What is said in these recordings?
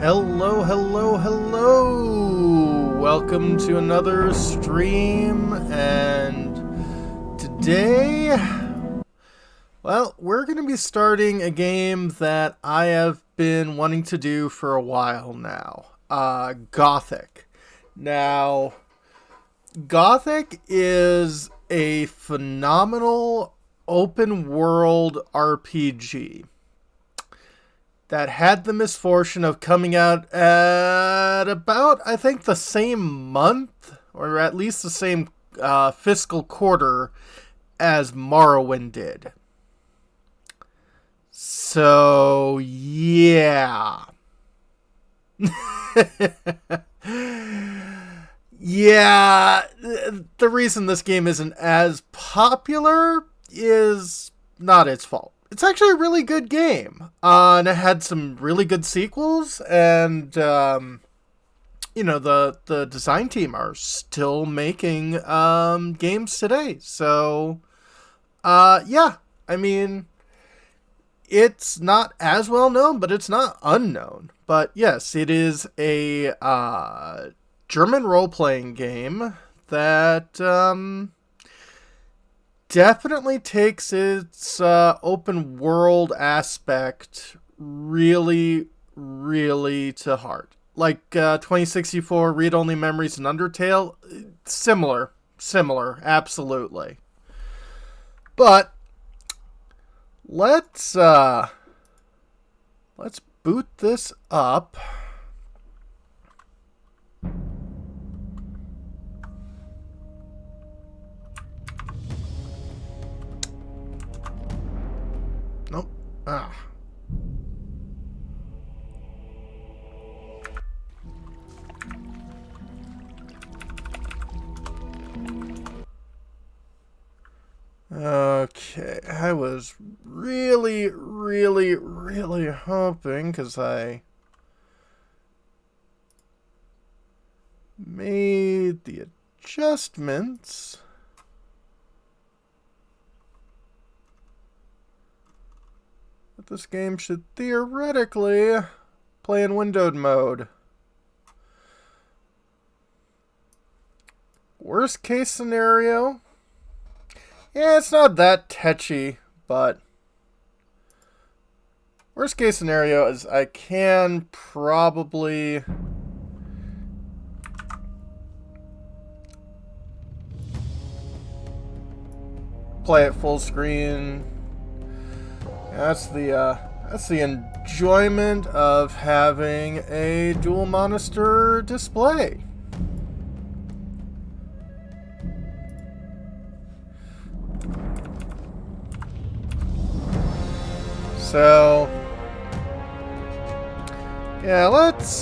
Hello, hello, hello! Welcome to another stream, and today, well, we're going to be starting a game that I have been wanting to do for a while now. Gothic. Now, Gothic is a phenomenal open-world RPG that had the misfortune of coming out at about, I think, the same month, or at least the same fiscal quarter as Morrowind did. So, yeah. Yeah, the reason this game isn't as popular is not its fault. It's actually a really good game, and it had some really good sequels, and, the design team are still making, games today, so, yeah, I mean, it's not as well known, but it's not unknown, but yes, it is a, German role-playing game that, definitely takes its open world aspect really, really to heart. Like 2064, Read Only Memories, and Undertale, similar, absolutely. But let's boot this up. Nope. Okay, I was really hoping, because I made the adjustments, that this game should theoretically play in windowed mode. Worst case scenario, yeah, it's not that tetchy, but worst case scenario is I can probably play it full screen. That's the enjoyment of having a dual monitor display. So, yeah, let's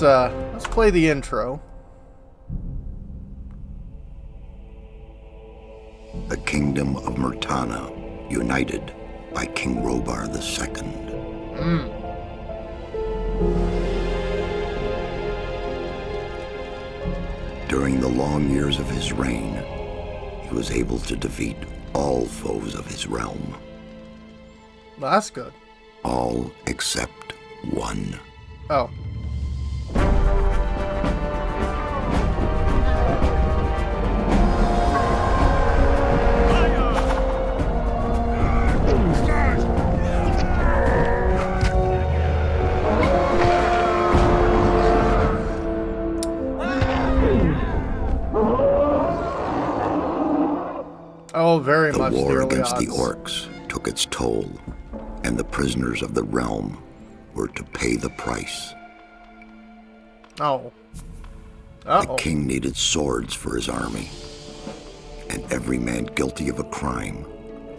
play the intro. The kingdom of Murtana, united by King Robar II. During the long years of his reign, he was able to defeat all foes of his realm. That's good. All except one. Oh. Oh, very much. The war against the orcs took its toll, and the prisoners of the realm were to pay the price. Oh. The king needed swords for his army, and every man guilty of a crime,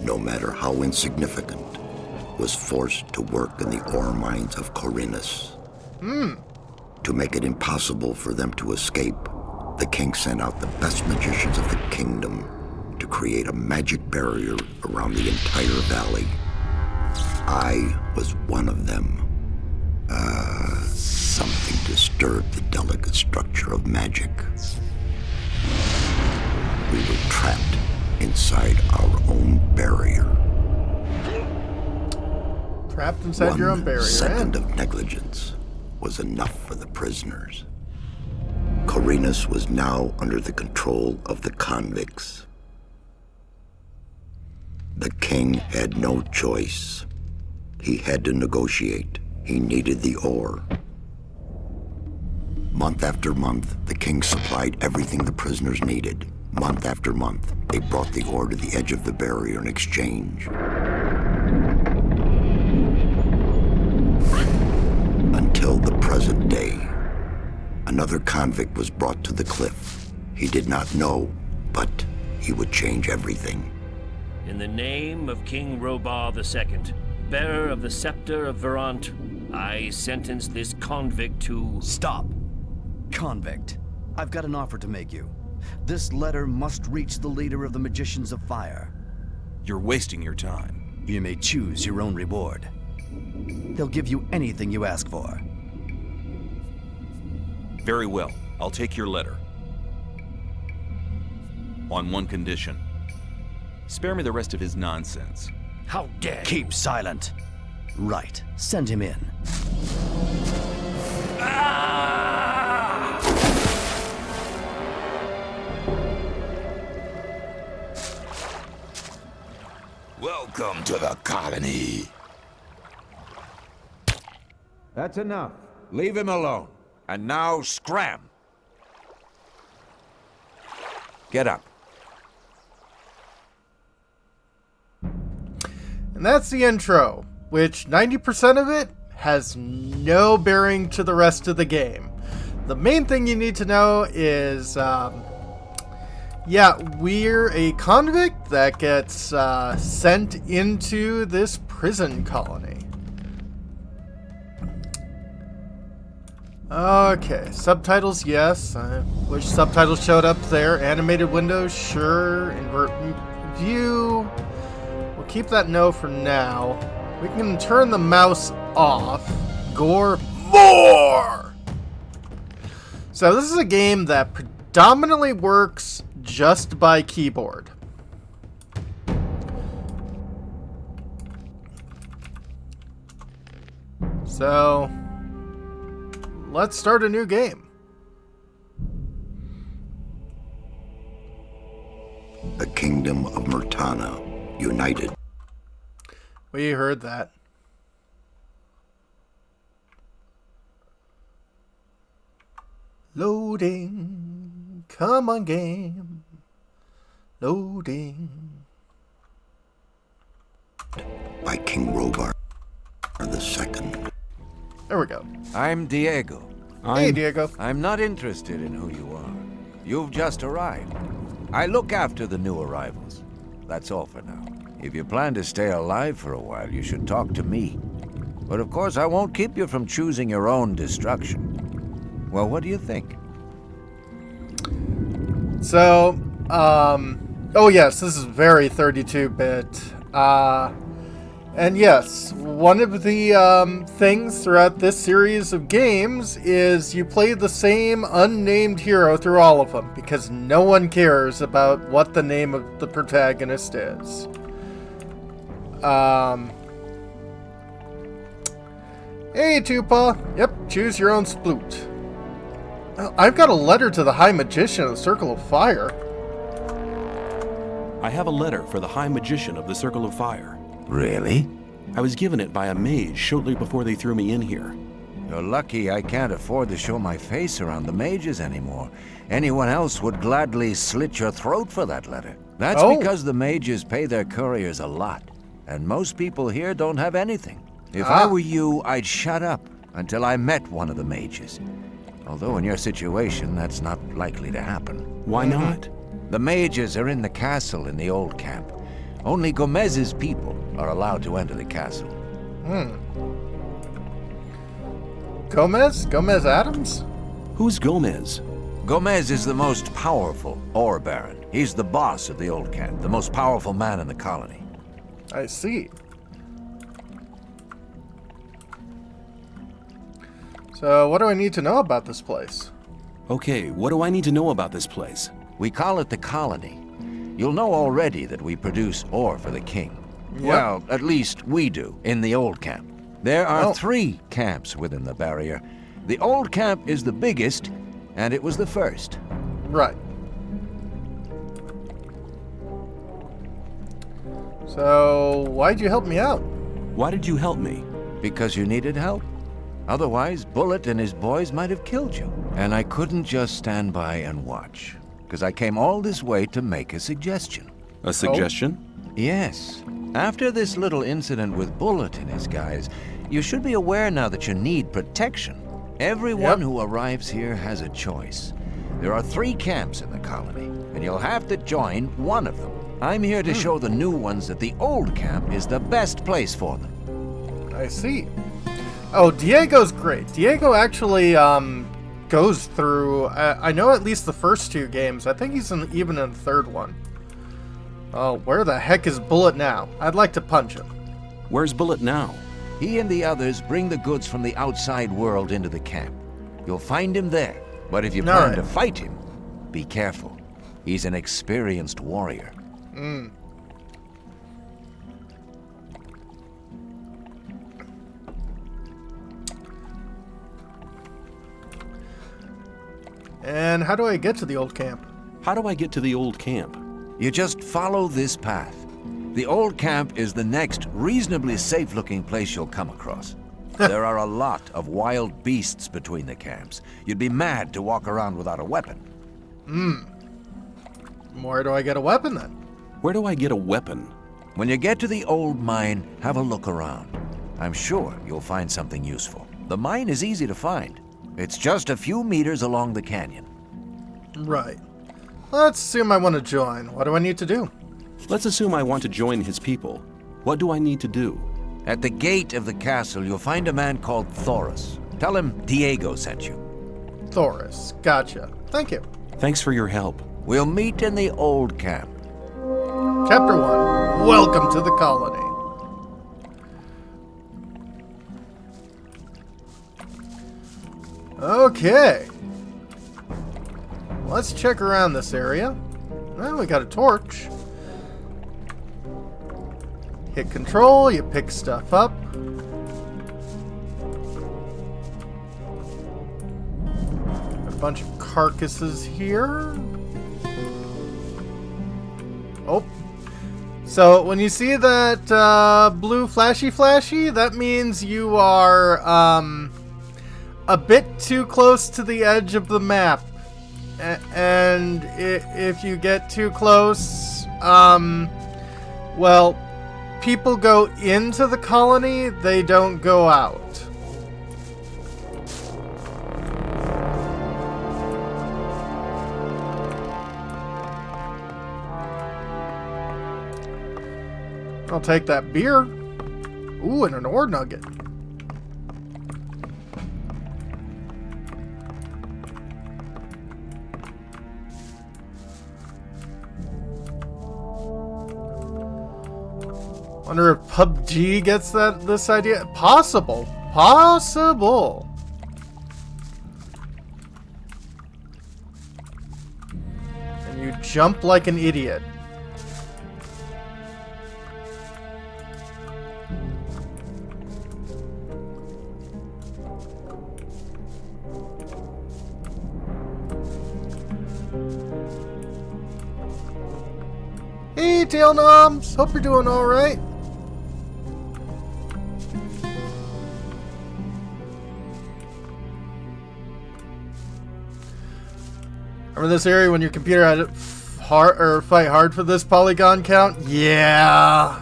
no matter how insignificant, was forced to work in the ore mines of Corinus. To make it impossible for them to escape, the king sent out the best magicians of the kingdom to create a magic barrier around the entire valley. I was one of them. Something disturbed the delicate structure of magic. We were trapped inside our own barrier. Trapped inside your own barrier. 1 second of negligence, was enough for the prisoners. Corinus was now under the control of the convicts. The king had no choice. He had to negotiate. He needed the ore. Month after month, the king supplied everything the prisoners needed. Month after month, they brought the ore to the edge of the barrier in exchange. Until the present day. Another convict was brought to the cliff. He did not know, but he would change everything. In the name of King Robar II, bearer of the scepter of Verant, I sentence this convict to... Stop! Convict, I've got an offer to make you. This letter must reach the leader of the Magicians of Fire. You're wasting your time. You may choose your own reward. They'll give you anything you ask for. Very well. I'll take your letter. On one condition. Spare me the rest of his nonsense. How dare you! Keep silent. Right. Send him in. Welcome to the colony. That's enough. Leave him alone. And now scram. Get up. And that's the intro, which 90% of it has no bearing to the rest of the game. The main thing you need to know is, yeah, we're a convict that gets sent into this prison colony. Okay, subtitles, yes. I wish subtitles showed up there. Animated windows, sure. Invert view. We'll keep that no for now. We can turn the mouse off. Gore more! So this is a game that predominantly works just by keyboard. So let's start a new game. The kingdom of Murtana united. We heard that. Loading. Come on, game. Loading. By King Robar II. There we go. I'm Diego. Hey, Diego. I'm not interested in who you are. You've just arrived. I look after the new arrivals. That's all for now. If you plan to stay alive for a while, you should talk to me. But of course, I won't keep you from choosing your own destruction. Well, what do you think? So, oh yes, this is very 32-bit. And yes, one of the things throughout this series of games is you play the same unnamed hero through all of them, because no one cares about what the name of the protagonist is. Hey, Tupa. Yep, choose your own sploot. I've got a letter to the High Magician of the Circle of Fire. I have a letter for the High Magician of the Circle of Fire. Really? I was given it by a mage shortly before they threw me in here. You're lucky I can't afford to show my face around the mages anymore. Anyone else would gladly slit your throat for that letter. That's because the mages pay their couriers a lot, and most people here don't have anything. If I were you, I'd shut up until I met one of the mages. Although in your situation, that's not likely to happen. Why not? The mages are in the castle in the old camp. Only Gomez's people are allowed to enter the castle. Gomez? Gomez Adams? Who's Gomez? Gomez is the most powerful ore baron. He's the boss of the old camp, the most powerful man in the colony. I see. So, what do I need to know about this place? Okay, what do I need to know about this place? We call it the colony. You'll know already that we produce ore for the king. Yep. Well, at least we do, in the old camp. There are 3 camps within the barrier. The old camp is the biggest, and it was the first. Right. So, why'd you help me out? Why did you help me? Because you needed help. Otherwise, Bullet and his boys might have killed you. And I couldn't just stand by and watch, because I came all this way to make a suggestion. A suggestion? Yes. After this little incident with Bullet and his guys, you should be aware now that you need protection. Everyone who arrives here has a choice. There are 3 camps in the colony, and you'll have to join one of them. I'm here to show the new ones that the old camp is the best place for them. I see. Oh, Diego's great. Diego actually goes through, I know at least the first 2 games. I think he's even in the 3rd one. Oh, where the heck is Bullet now? I'd like to punch him. Where's Bullet now? He and the others bring the goods from the outside world into the camp. You'll find him there, but if you plan to fight him, be careful. He's an experienced warrior. And how do I get to the old camp? How do I get to the old camp? You just follow this path. The old camp is the next reasonably safe-looking place you'll come across. There are a lot of wild beasts between the camps. You'd be mad to walk around without a weapon. Where do I get a weapon then? Where do I get a weapon? When you get to the old mine, have a look around. I'm sure you'll find something useful. The mine is easy to find. It's just a few meters along the canyon. Right. Let's assume I want to join. What do I need to do? Let's assume I want to join his people. What do I need to do? At the gate of the castle, you'll find a man called Thoris. Tell him Diego sent you. Thoris. Gotcha. Thank you. Thanks for your help. We'll meet in the old camp. Chapter 1. Welcome to the colony. Okay. Let's check around this area. Well, we got a torch. Hit control, you pick stuff up. A bunch of carcasses here. Oh. So when you see that blue flashy, that means you are a bit too close to the edge of the map. And if you get too close, well, people go into the colony, they don't go out. I'll take that beer. Ooh, and an ore nugget. Wonder if PUBG gets this idea. Possible. Possible. And you jump like an idiot. Hey, Tail Noms. Hope you're doing all right. Remember this area when your computer had to fight hard for this polygon count? Yeah.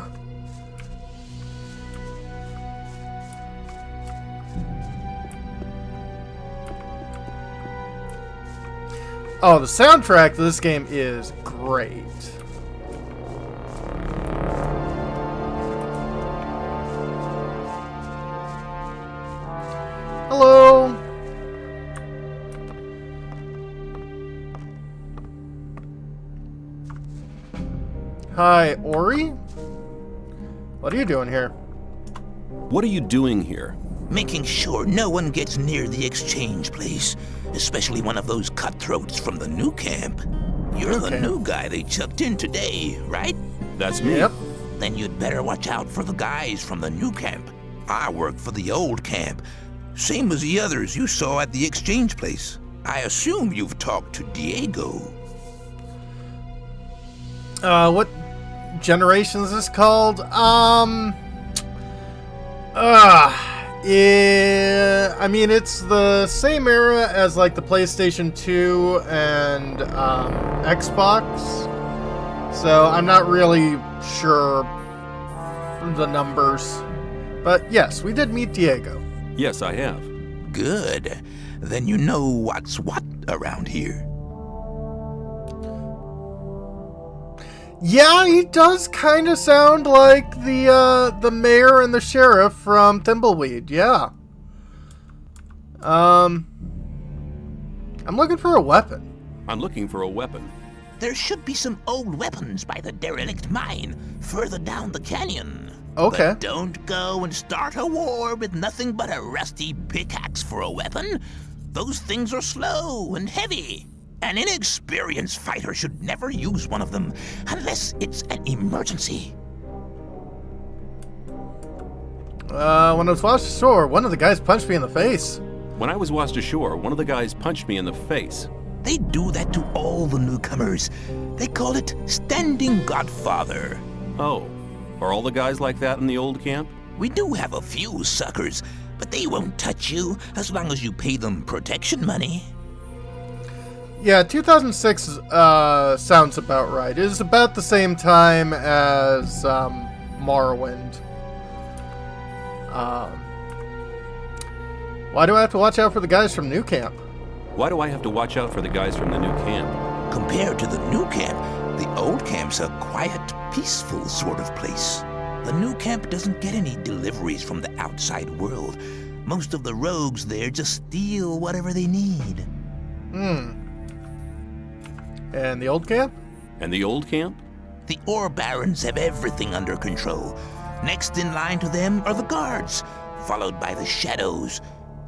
Oh, the soundtrack to this game is great. Hello. Hi, Ori? What are you doing here? What are you doing here? Making sure no one gets near the exchange place, especially one of those cutthroats from the new camp. You're the new guy they chucked in today, right? That's me. Yep. Then you'd better watch out for the guys from the new camp. I work for the old camp, same as the others you saw at the exchange place. I assume you've talked to Diego. What generation is this called? Yeah, I mean, it's the same era as like the PlayStation 2 and Xbox, so I'm not really sure the numbers. But yes, we did meet Diego. Yes, I have. Good. Then you know what's what around here. Yeah, he does kind of sound like the mayor and the sheriff from Thimbleweed. Yeah. I'm looking for a weapon. I'm looking for a weapon. There should be some old weapons by the derelict mine further down the canyon. Okay. But don't go and start a war with nothing but a rusty pickaxe for a weapon. Those things are slow and heavy. An inexperienced fighter should never use one of them unless it's an emergency. When I was washed ashore, one of the guys punched me in the face. When I was washed ashore, one of the guys punched me in the face. They do that to all the newcomers. They call it standing Godfather. Oh, are all the guys like that in the old camp? We do have a few suckers, but they won't touch you as long as you pay them protection money. Yeah, 2006 sounds about right. It is about the same time as Morrowind. Why do I have to watch out for the guys from New Camp? Why do I have to watch out for the guys from the new camp? Compared to the new camp, the old camp's a quiet, peaceful sort of place. The new camp doesn't get any deliveries from the outside world. Most of the rogues there just steal whatever they need. And the old camp? And the old camp? The ore barons have everything under control. Next in line to them are the guards, followed by the shadows.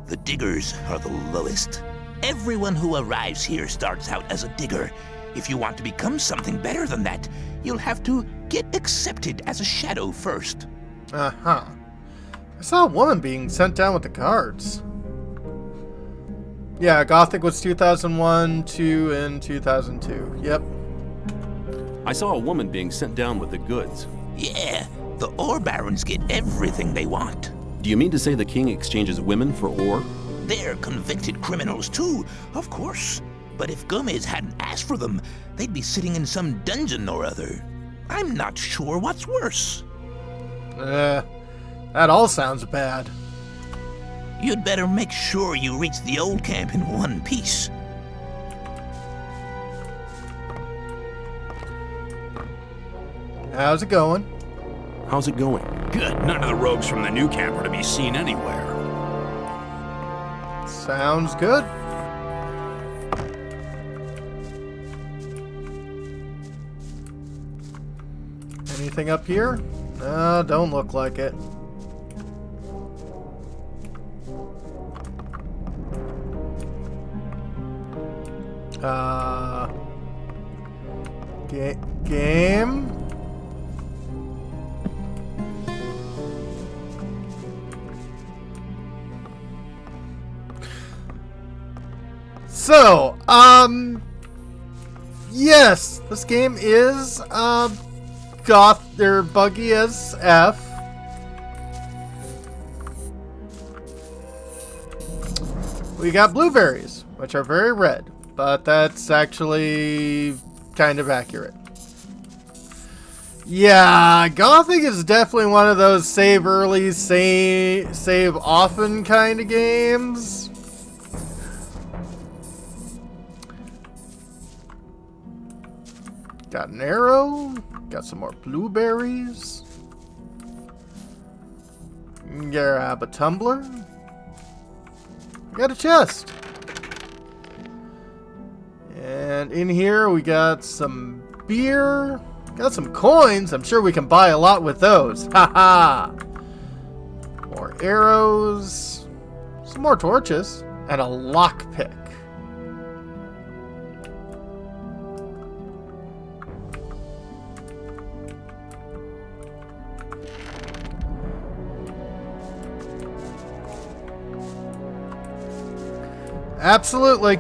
The diggers are the lowest. Everyone who arrives here starts out as a digger. If you want to become something better than that, you'll have to get accepted as a shadow first. Uh-huh. I saw a woman being sent down with the guards. Yeah, Gothic was 2001, 2, and 2002. Yep. I saw a woman being sent down with the goods. Yeah, the ore barons get everything they want. Do you mean to say the king exchanges women for ore? They're convicted criminals too, of course. But if Gomez hadn't asked for them, they'd be sitting in some dungeon or other. I'm not sure what's worse. That all sounds bad. You'd better make sure you reach the old camp in one piece. How's it going? How's it going? Good. None of the rogues from the new camp are to be seen anywhere. Sounds good. Anything up here? Don't look like it. Game? So, yes, this game is, they're buggy as F. We got blueberries, which are very red, but that's actually kind of accurate. Yeah, Gothic is definitely one of those save early, save often kind of games. Got an arrow. Got some more blueberries. Grab a tumbler. Got a chest. And in here we got some beer. Got some coins. I'm sure we can buy a lot with those. Haha. More arrows. Some more torches. And a lockpick. Absolutely.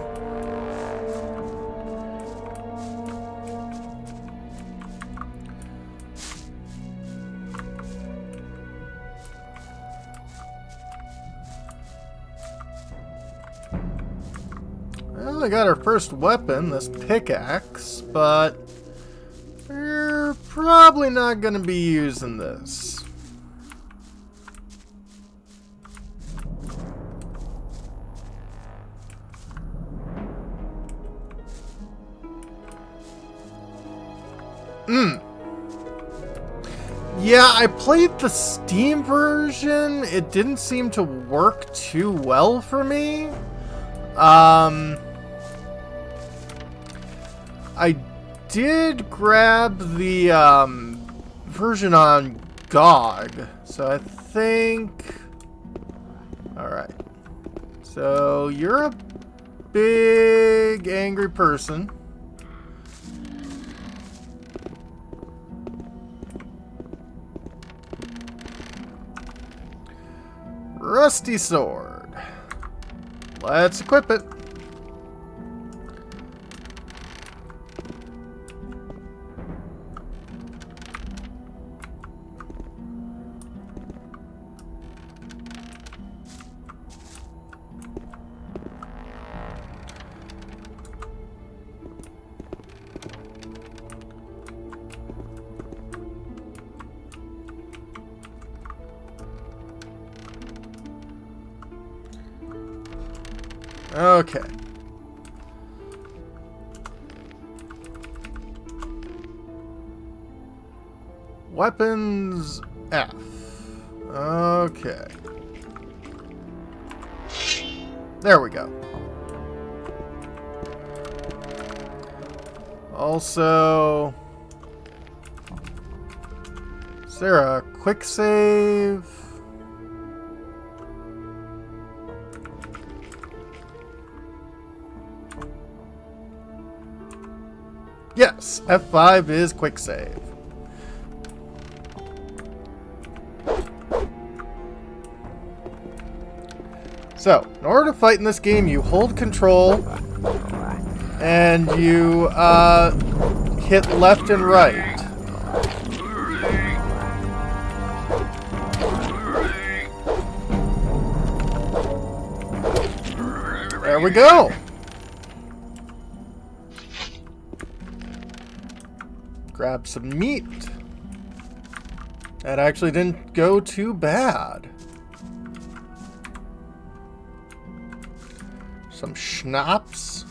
Well, I got our first weapon, this pickaxe, but we're probably not going to be using this. Yeah, I played the Steam version. It didn't seem to work too well for me. I did grab the version on GOG, so I think... Alright. So, you're a big angry person. Rusty sword. Let's equip it. Okay. Weapons F. Okay. There we go. Also, is there a quick save? Yes, F5 is quick save. So, in order to fight in this game, you hold control and you hit left and right. There we go. Grab some meat. That actually didn't go too bad. Some schnapps.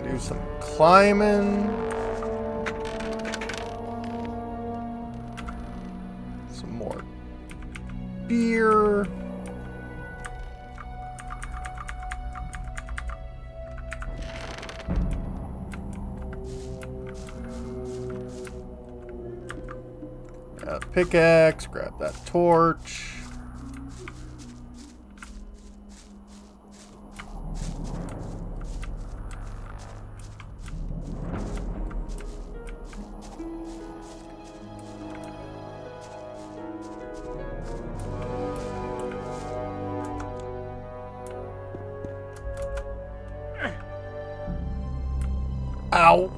Do some climbing. Some more beer. Pickaxe, grab that torch. Ow.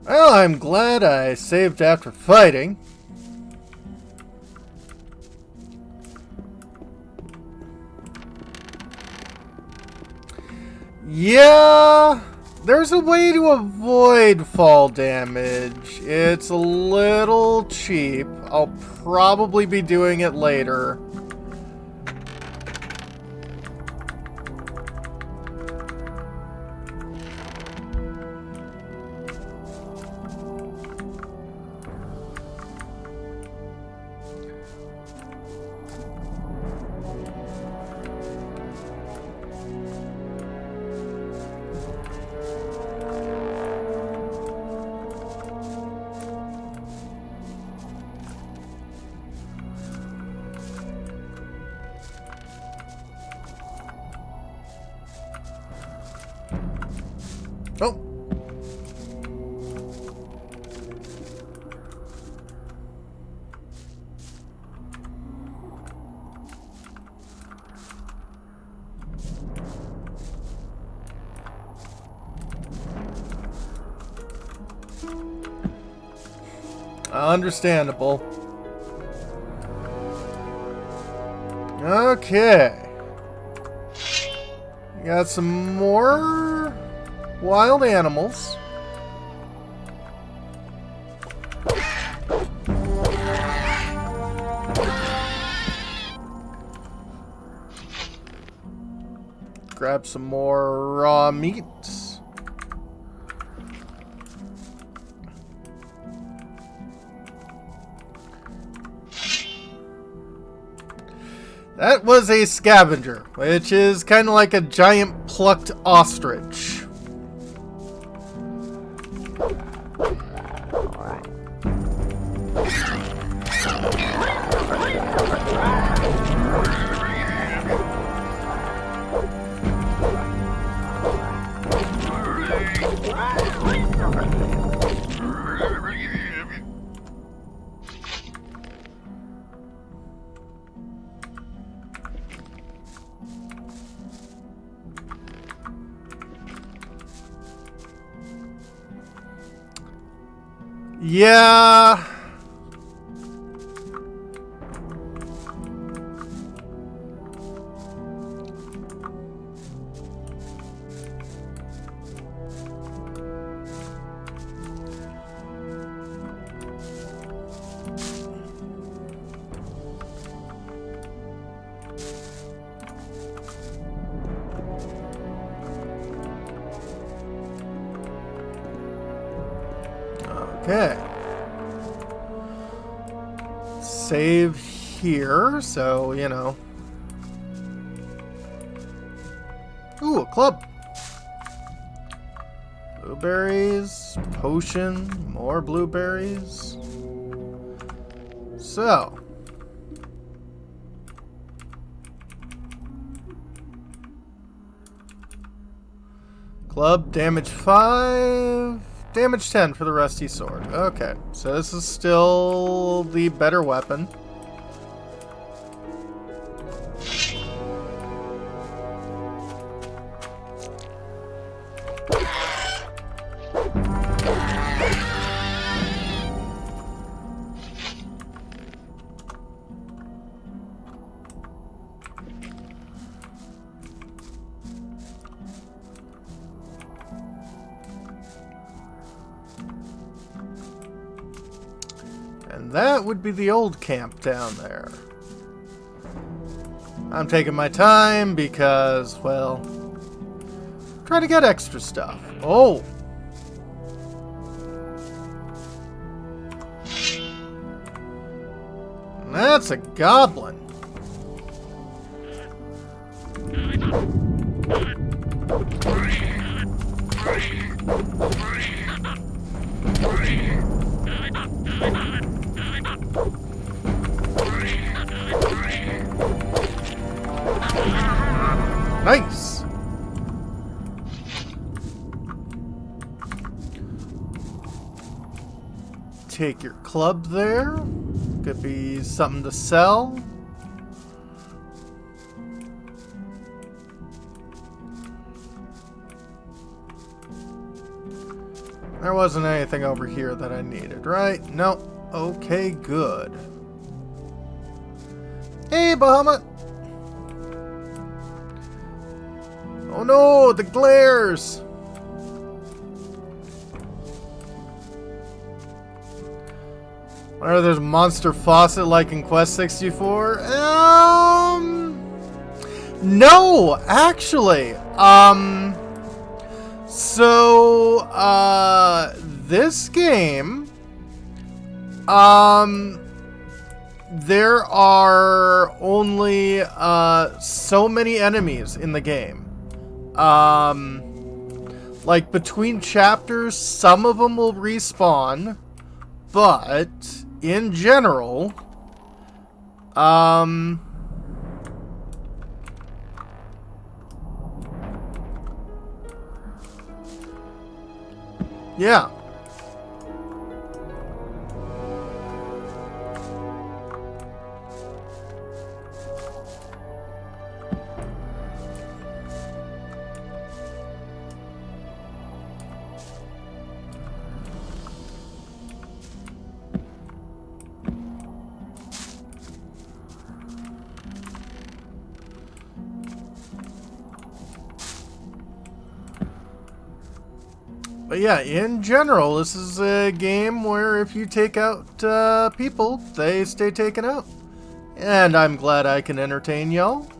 Well, I'm glad I saved after fighting. Yeah, there's a way to avoid fall damage. It's a little cheap. I'll probably be doing it later. Oh. Understandable. Okay. We got some more wild animals. Grab some more raw meat. That was a scavenger, which is kind of like a giant plucked ostrich. Yeah. Okay. Save here, so, you know. Ooh, a club. Blueberries, potion, more blueberries. So. Club, damage 5. Damage 10 for the rusty sword. Okay, so this is still the better weapon. And that would be the old camp down there. I'm taking my time because, well, trying to get extra stuff. Oh! That's a goblin. Nice. Take your club there. Could be something to sell. There wasn't anything over here that I needed, right? Nope. Okay, good. Hey, Bahamut! Oh no, the glares! Are there's a monster faucet like in Quest 64? No, actually. This game, there are only, so many enemies in the game. Like, between chapters, some of them will respawn, but, in general, Yeah. But yeah, in general, this is a game where if you take out people, they stay taken out. And I'm glad I can entertain y'all.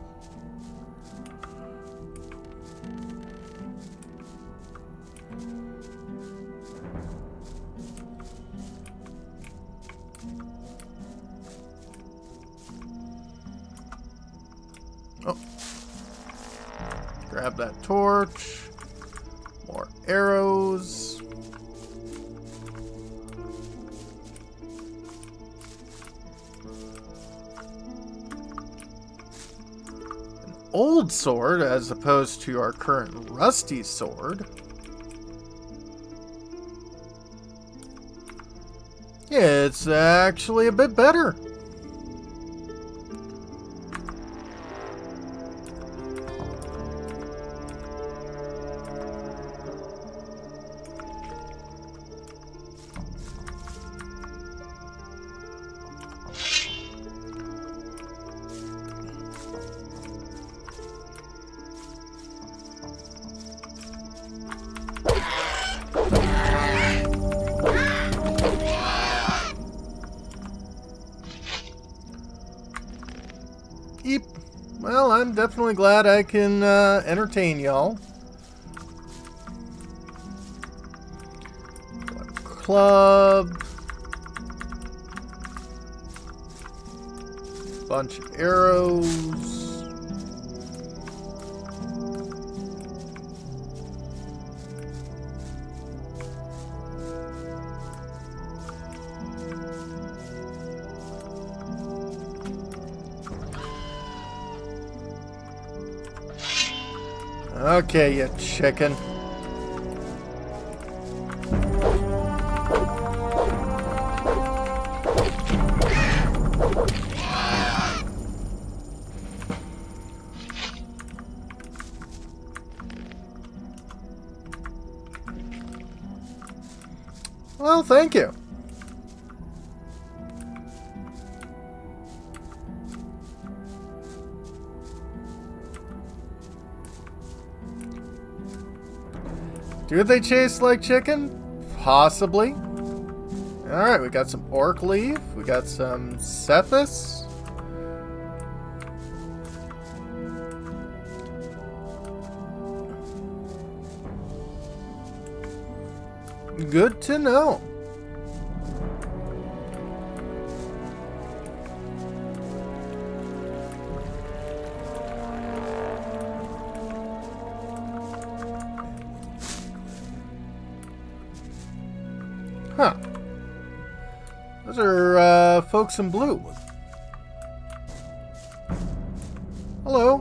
Oh. Grab that torch. More arrows. An old sword as opposed to our current rusty sword. It's actually a bit better. Eep. Well, I'm definitely glad I can entertain y'all. Club. Bunch of arrows. Okay, you chicken. Well, thank you. Do they chase like chicken? Possibly. Alright, we got some orc leaf. We got some Cephas. Good to know. Huh. Those are folks in blue. Hello.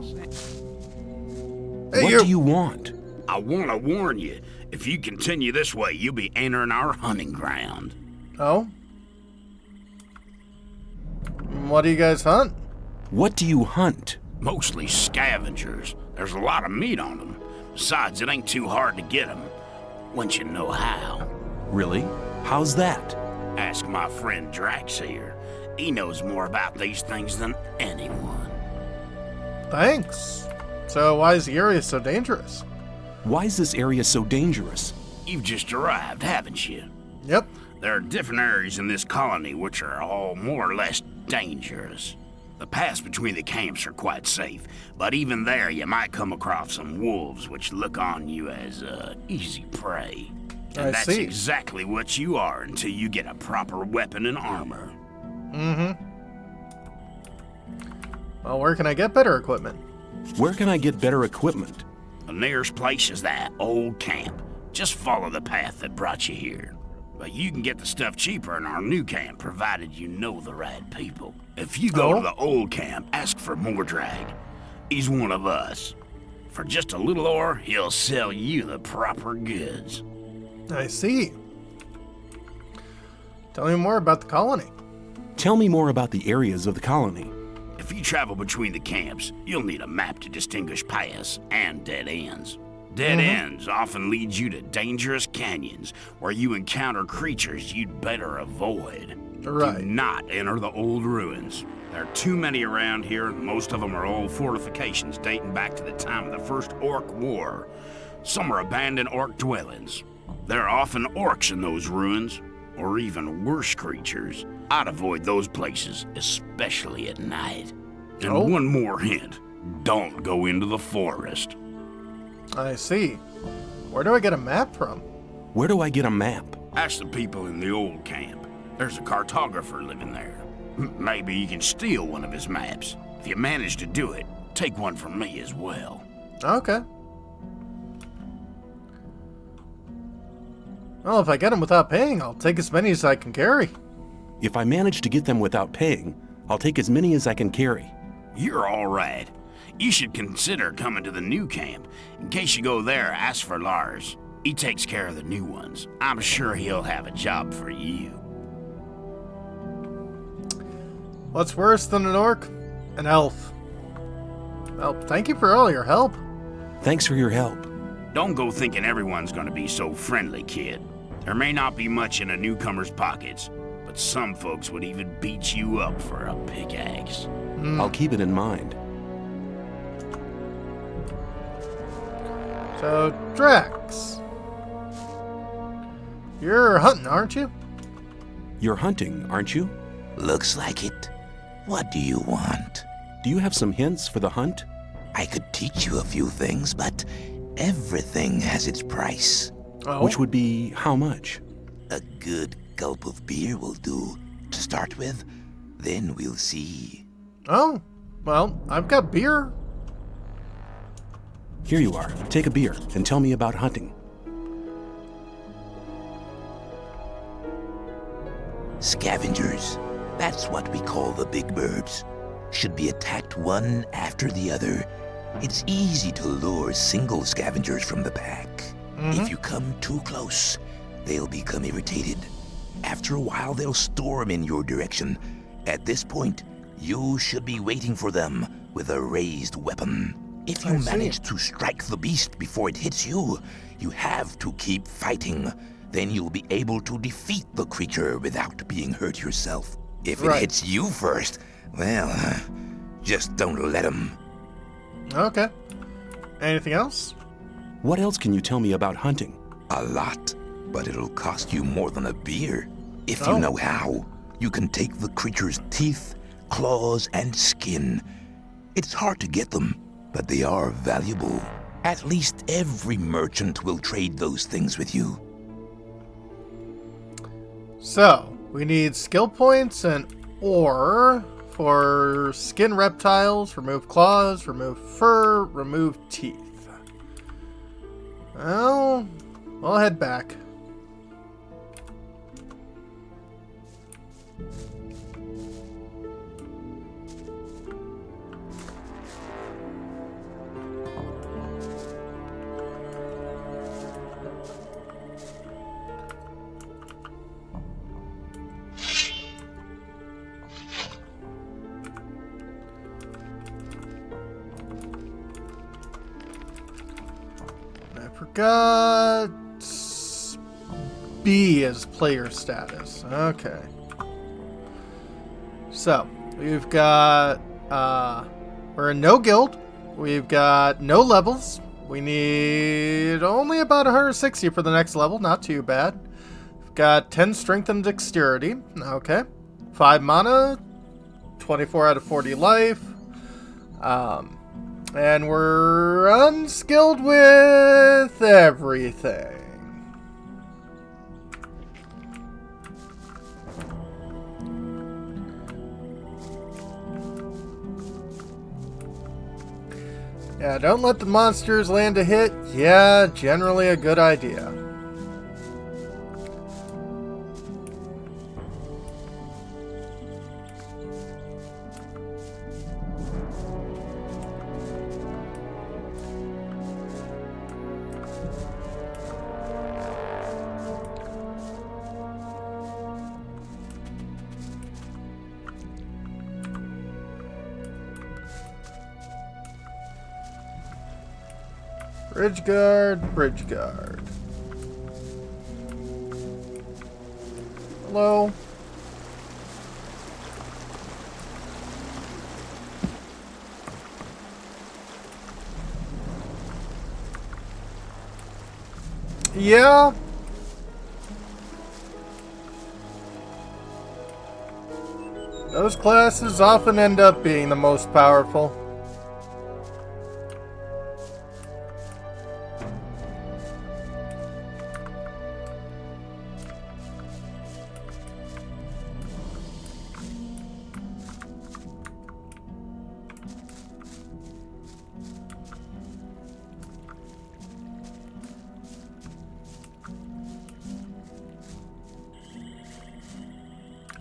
Hey, what do you want? I want to warn you. If you continue this way, you'll be entering our hunting ground. Oh? What do you guys hunt? What do you hunt? Mostly scavengers. There's a lot of meat on them. Besides, it ain't too hard to get them, once you know how. Really? How's that? Ask my friend Drax here. He knows more about these things than anyone. Thanks. So why is the area so dangerous? Why is this area so dangerous? You've just arrived, haven't you? Yep. There are different areas in this colony which are all more or less dangerous. The paths between the camps are quite safe, but even there you might come across some wolves which look on you as easy prey. And that's exactly what you are until you get a proper weapon and armor. Mm-hmm. Well, where can I get better equipment? Where can I get better equipment? The nearest place is that old camp. Just follow the path that brought you here. But you can get the stuff cheaper in our new camp, provided you know the right people. If you go to the old camp, ask for Mordrag. He's one of us. For just a little ore, he'll sell you the proper goods. I see. Tell me more about the colony. Tell me more about the areas of the colony. If you travel between the camps, you'll need a map to distinguish paths and dead ends. Dead ends often lead you to dangerous canyons where you encounter creatures you'd better avoid. Right. Do not enter the old ruins. There are too many around here, and most of them are old fortifications dating back to the time of the First Orc War. Some are abandoned orc dwellings. There are often orcs in those ruins, or even worse creatures. I'd avoid those places, especially at night. And one more hint, don't go into the forest. I see. Where do I get a map from? Where do I get a map? Ask the people in the old camp. There's a cartographer living there. Maybe you can steal one of his maps. If you manage to do it, take one from me as well. Okay. Well, if I get them without paying, I'll take as many as I can carry. If I manage to get them without paying, I'll take as many as I can carry. You're all right. You should consider coming to the new camp. In case you go there, ask for Lars. He takes care of the new ones. I'm sure he'll have a job for you. What's worse than an orc? An elf. Well, thank you for all your help. Thanks for your help. Don't go thinking everyone's gonna be so friendly, kid. There may not be much in a newcomer's pockets, but some folks would even beat you up for a pickaxe. I'll keep it in mind. So, Drax. You're hunting, aren't you? You're hunting, aren't you? Looks like it. What do you want? Do you have some hints for the hunt? I could teach you a few things, but everything has its price. Oh. Which would be how much? A good gulp of beer will do to start with. Then we'll see. Oh, well, I've got beer. Here you are. Take a beer and tell me about hunting. Scavengers. That's what we call the big birds. Should be attacked one after the other. It's easy to lure single scavengers from the pack. If you come too close, they'll become irritated. After a while, they'll storm in your direction. At this point, you should be waiting for them with a raised weapon. If you manage to strike the beast before it hits you, you have to keep fighting. Then you'll be able to defeat the creature without being hurt yourself. If it hits you first, well, just don't let him. Okay. Anything else? What else can you tell me about hunting? A lot, but it'll cost you more than a beer. If you know how, you can take the creature's teeth, claws, and skin. It's hard to get them, but they are valuable. At least every merchant will trade those things with you. So, we need skill points and ore for skin reptiles, remove claws, remove fur, remove teeth. Well, we'll head back. Got B as player status. Okay. So, we've got, we're in no guild. We've got no levels. We need only about 160 for the next level. Not too bad. We've got 10 strength and dexterity. Okay. 5 mana. 24 out of 40 life. And we're unskilled with everything. Yeah, don't let the monsters land a hit. Yeah, generally a good idea. Bridge guard, bridge guard. Hello? Yeah? Those classes often end up being the most powerful.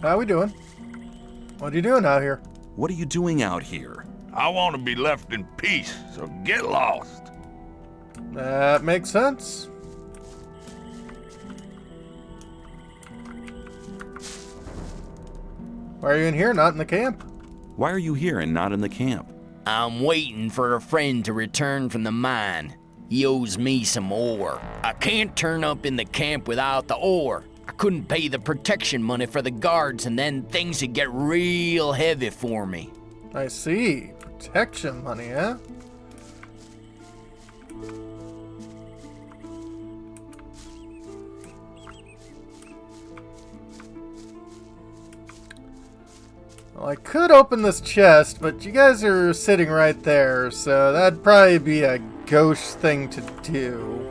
How we doing? What are you doing out here? What are you doing out here? I want to be left in peace, so get lost. That makes sense. Why are you in here, not in the camp? Why are you here and not in the camp? I'm waiting for a friend to return from the mine. He owes me some ore. I can't turn up in the camp without the ore. I couldn't pay the protection money for the guards, and then things would get real heavy for me. I see. Protection money, huh? Well, I could open this chest, but you guys are sitting right there, so that'd probably be a gauche thing to do.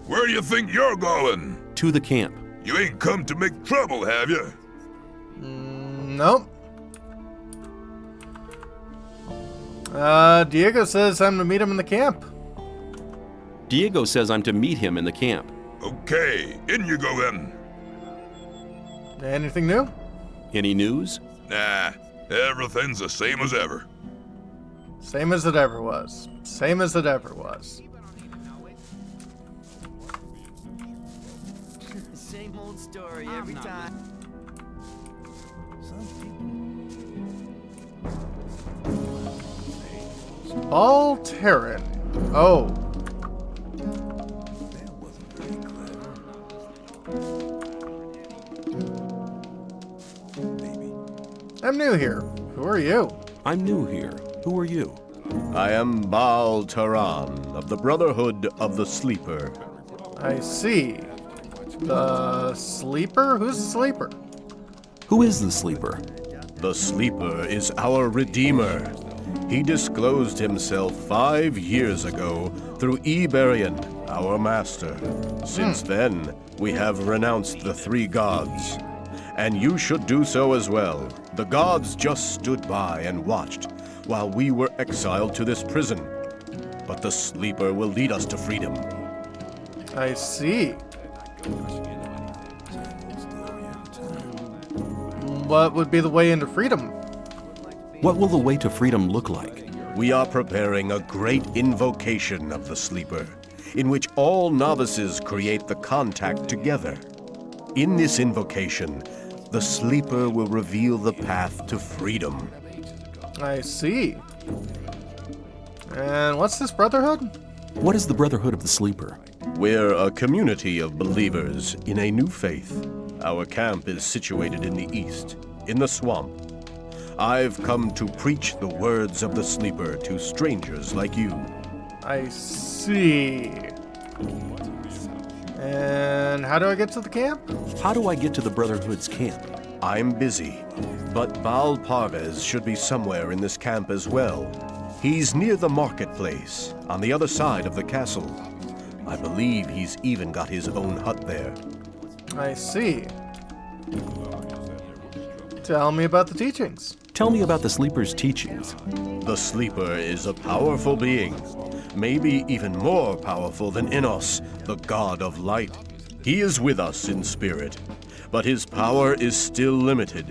Where do you think you're going? To the camp. You ain't come to make trouble, have you? Nope. Diego says I'm to meet him in the camp. Diego says I'm to meet him in the camp. Okay, in you go then. Anything new? Any news? Nah, everything's the same as ever. Same as it ever was. Same as it ever was. Same old story every time. All Terran. Oh. I'm new here. Who are you? I'm new here. Who are you? I am Baal Taran of the Brotherhood of the Sleeper. I see. The Sleeper? Who's the Sleeper? Who is the Sleeper? The Sleeper is our Redeemer. He disclosed himself 5 years ago through Iberian, our master. Since then, we have renounced the three gods. And you should do so as well. The gods just stood by and watched while we were exiled to this prison. But the Sleeper will lead us to freedom. I see. What would be the way into freedom? What will the way to freedom look like? We are preparing a great invocation of the Sleeper, in which all novices create the contact together. In this invocation, the Sleeper will reveal the path to freedom. I see. And what's this Brotherhood? What is the Brotherhood of the Sleeper? We're a community of believers in a new faith. Our camp is situated in the east, in the swamp. I've come to preach the words of the Sleeper to strangers like you. I see. And how do I get to the camp? How do I get to the Brotherhood's camp? I'm busy, but Baal Parvez should be somewhere in this camp as well. He's near the marketplace, on the other side of the castle. I believe he's even got his own hut there. I see. Tell me about the teachings. Tell me about the Sleeper's teachings. The Sleeper is a powerful being, maybe even more powerful than Innos, the god of light. He is with us in spirit, But his power is still limited.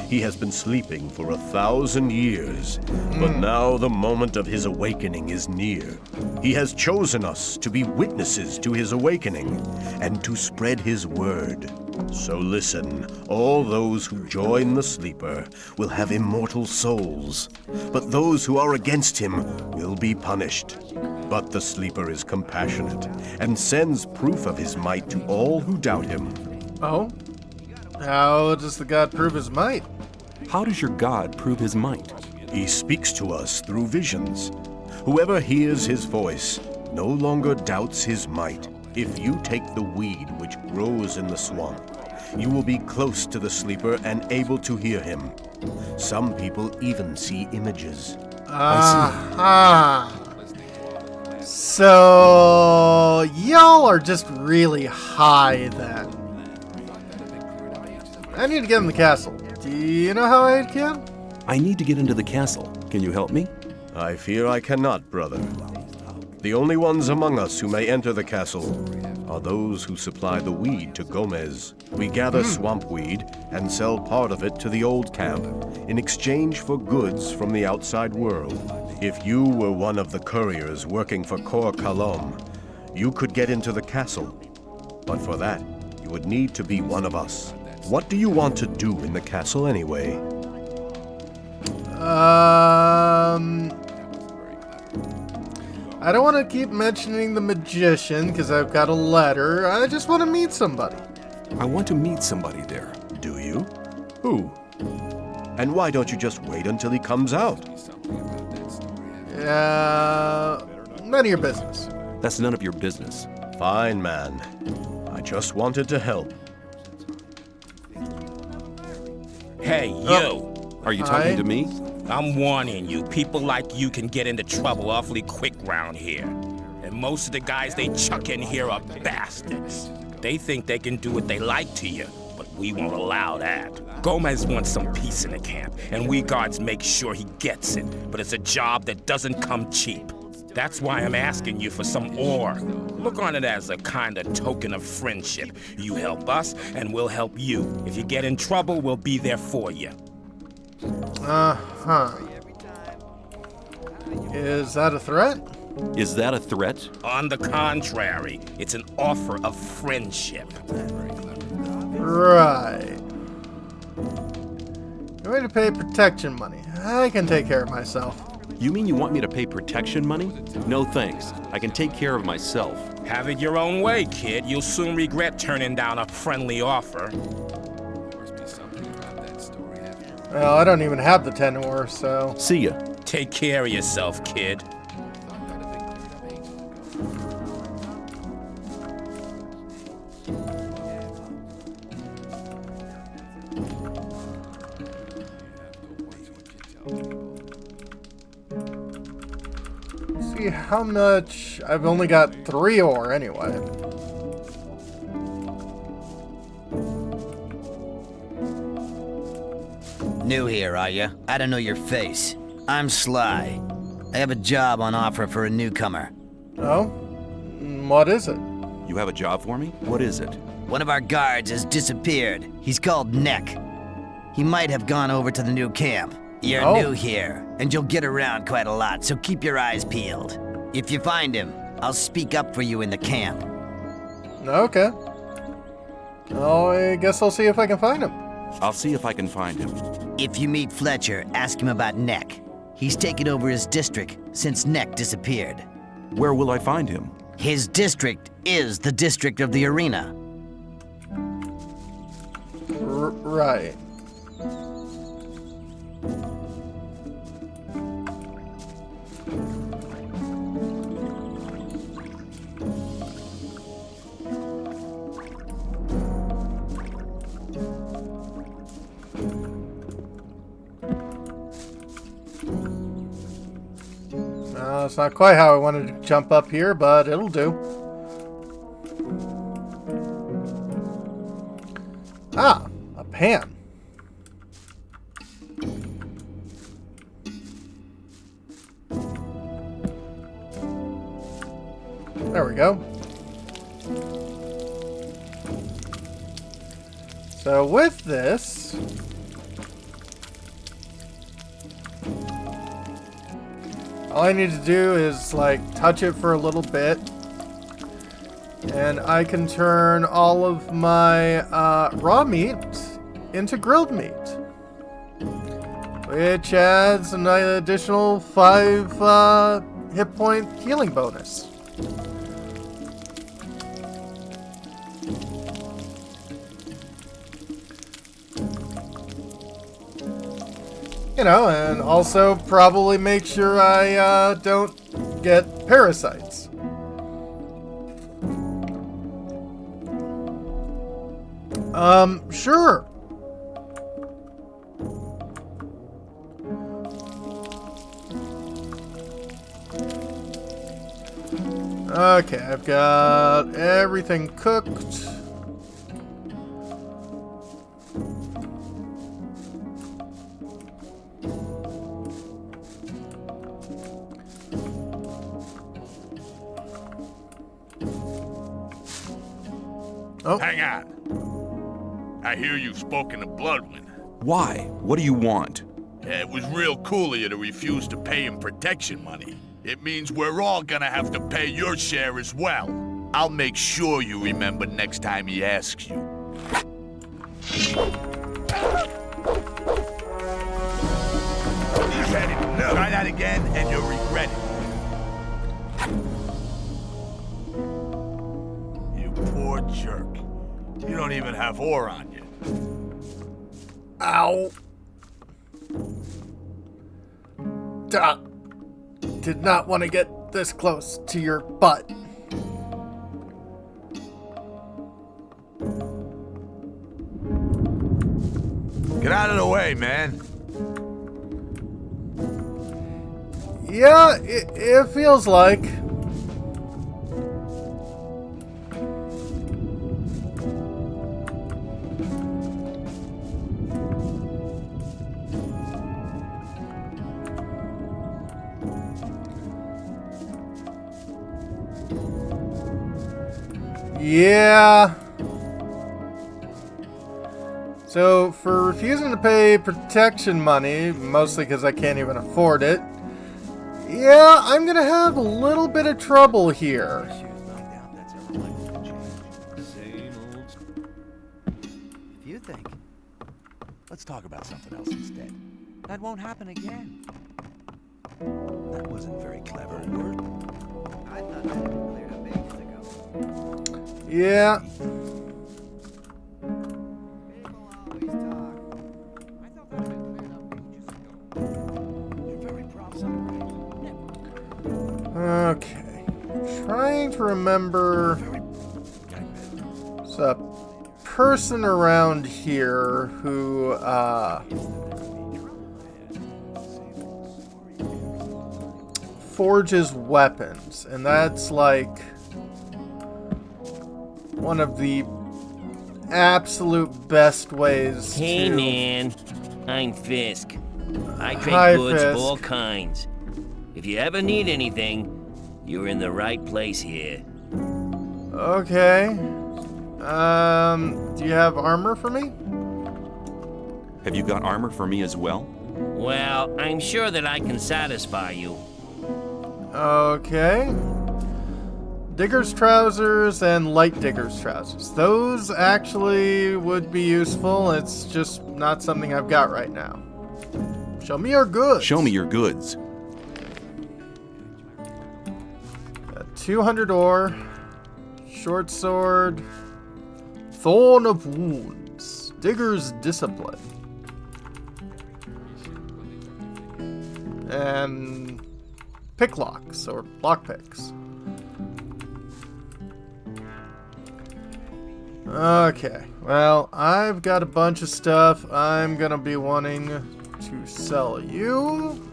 He has been sleeping for 1,000 years, but now the moment of his awakening is near. He has chosen us to be witnesses to his awakening and to spread his word. So listen, all those who join the sleeper will have immortal souls, but those who are against him will be punished. But the sleeper is compassionate and sends proof of his might to all who doubt him. Oh? How does the god prove his might? How does your god prove his might? He speaks to us through visions. Whoever hears his voice no longer doubts his might. If you take the weed which grows in the swamp, you will be close to the sleeper and able to hear him. Some people even see images. So, y'all are just really high then. I need to get in the castle. Do you know how I can? I need to get into the castle. Can you help me? I fear I cannot, brother. The only ones among us who may enter the castle are those who supply the weed to Gomez. We gather swamp weed and sell part of it to the old camp in exchange for goods from the outside world. If you were one of the couriers working for Kor Kalom, you could get into the castle. But for that, you would need to be one of us. What do you want to do in the castle anyway? I don't want to keep mentioning the magician because I've got a letter. I just want to meet somebody. I want to meet somebody there. Do you? Who? And why don't you just wait until he comes out? None of your business. That's none of your business. Fine, man. I just wanted to help. Hey, you! Are you talking to me? I'm warning you, people like you can get into trouble awfully quick round here. And most of the guys they chuck in here are bastards. They think they can do what they like to you, but we won't allow that. Gomez wants some peace in the camp, and we guards make sure he gets it. But it's a job that doesn't come cheap. That's why I'm asking you for some ore. Look on it as a kind of token of friendship. You help us, and we'll help you. If you get in trouble, we'll be there for you. Is that a threat? Is that a threat? On the contrary, it's an offer of friendship. Right. You're going to pay protection money. I can take care of myself. You mean you want me to pay protection money? No thanks. I can take care of myself. Have it your own way, kid. You'll soon regret turning down a friendly offer. Well, I don't even have the 10 ore, so... See ya. Take care of yourself, kid. See how much... I've only got 3 ore anyway. New here, are ya? I don't know your face. I'm Sly. I have a job on offer for a newcomer. Oh? What is it? You have a job for me? What is it? One of our guards has disappeared. He's called Neck. He might have gone over to the new camp. You're new here, and you'll get around quite a lot, so keep your eyes peeled. If you find him, I'll speak up for you in the camp. Okay. Oh, I guess I'll see if I can find him. I'll see if I can find him. If you meet Fletcher, ask him about Neck. He's taken over his district since Neck disappeared. Where will I find him? His district is the district of the arena. Right. It's not quite how I wanted to jump up here, but it'll do. Ah, a pan. There we go. So with this, all I need to do is like touch it for a little bit, and I can turn all of my raw meat into grilled meat, which adds an additional 5 hit point healing bonus. You know, and also probably make sure I don't get parasites. Sure. Okay, I've got everything cooked. Oh. Hang on. I hear you've spoken to Bloodwind. Why? What do you want? Yeah, it was real cool of you to refuse to pay him protection money. It means we're all gonna have to pay your share as well. I'll make sure you remember next time he asks you. Try that again and you'll regret it. You poor jerk. You don't even have ore on you. Ow. Did not want to get this close to your butt. Get out of the way, man. Yeah, it feels like. Yeah. So, for refusing to pay protection money, mostly because I can't even afford it, yeah, I'm gonna have a little bit of trouble here. If you think. Let's talk about something else instead. That won't happen again. That wasn't very clever. I thought that had been cleared up ages ago. Yeah. Okay. Trying to remember. There's a person around here who, forges weapons, and that's like one of the absolute best ways Hey to... man, I'm Fisk. I trade Hi, goods of Fisk. all kinds. If you ever need anything, you're in the right place here. Okay. Do you have armor for me? Have you got armor for me as well? Well, I'm sure that I can satisfy you. Okay. Digger's trousers and light digger's trousers. Those actually would be useful. It's just not something I've got right now. Show me your goods. Show me your goods. 200 ore, short sword, thorn of wounds, digger's discipline, and picklocks or lockpicks. Okay, well, I've got a bunch of stuff I'm gonna be wanting to sell you.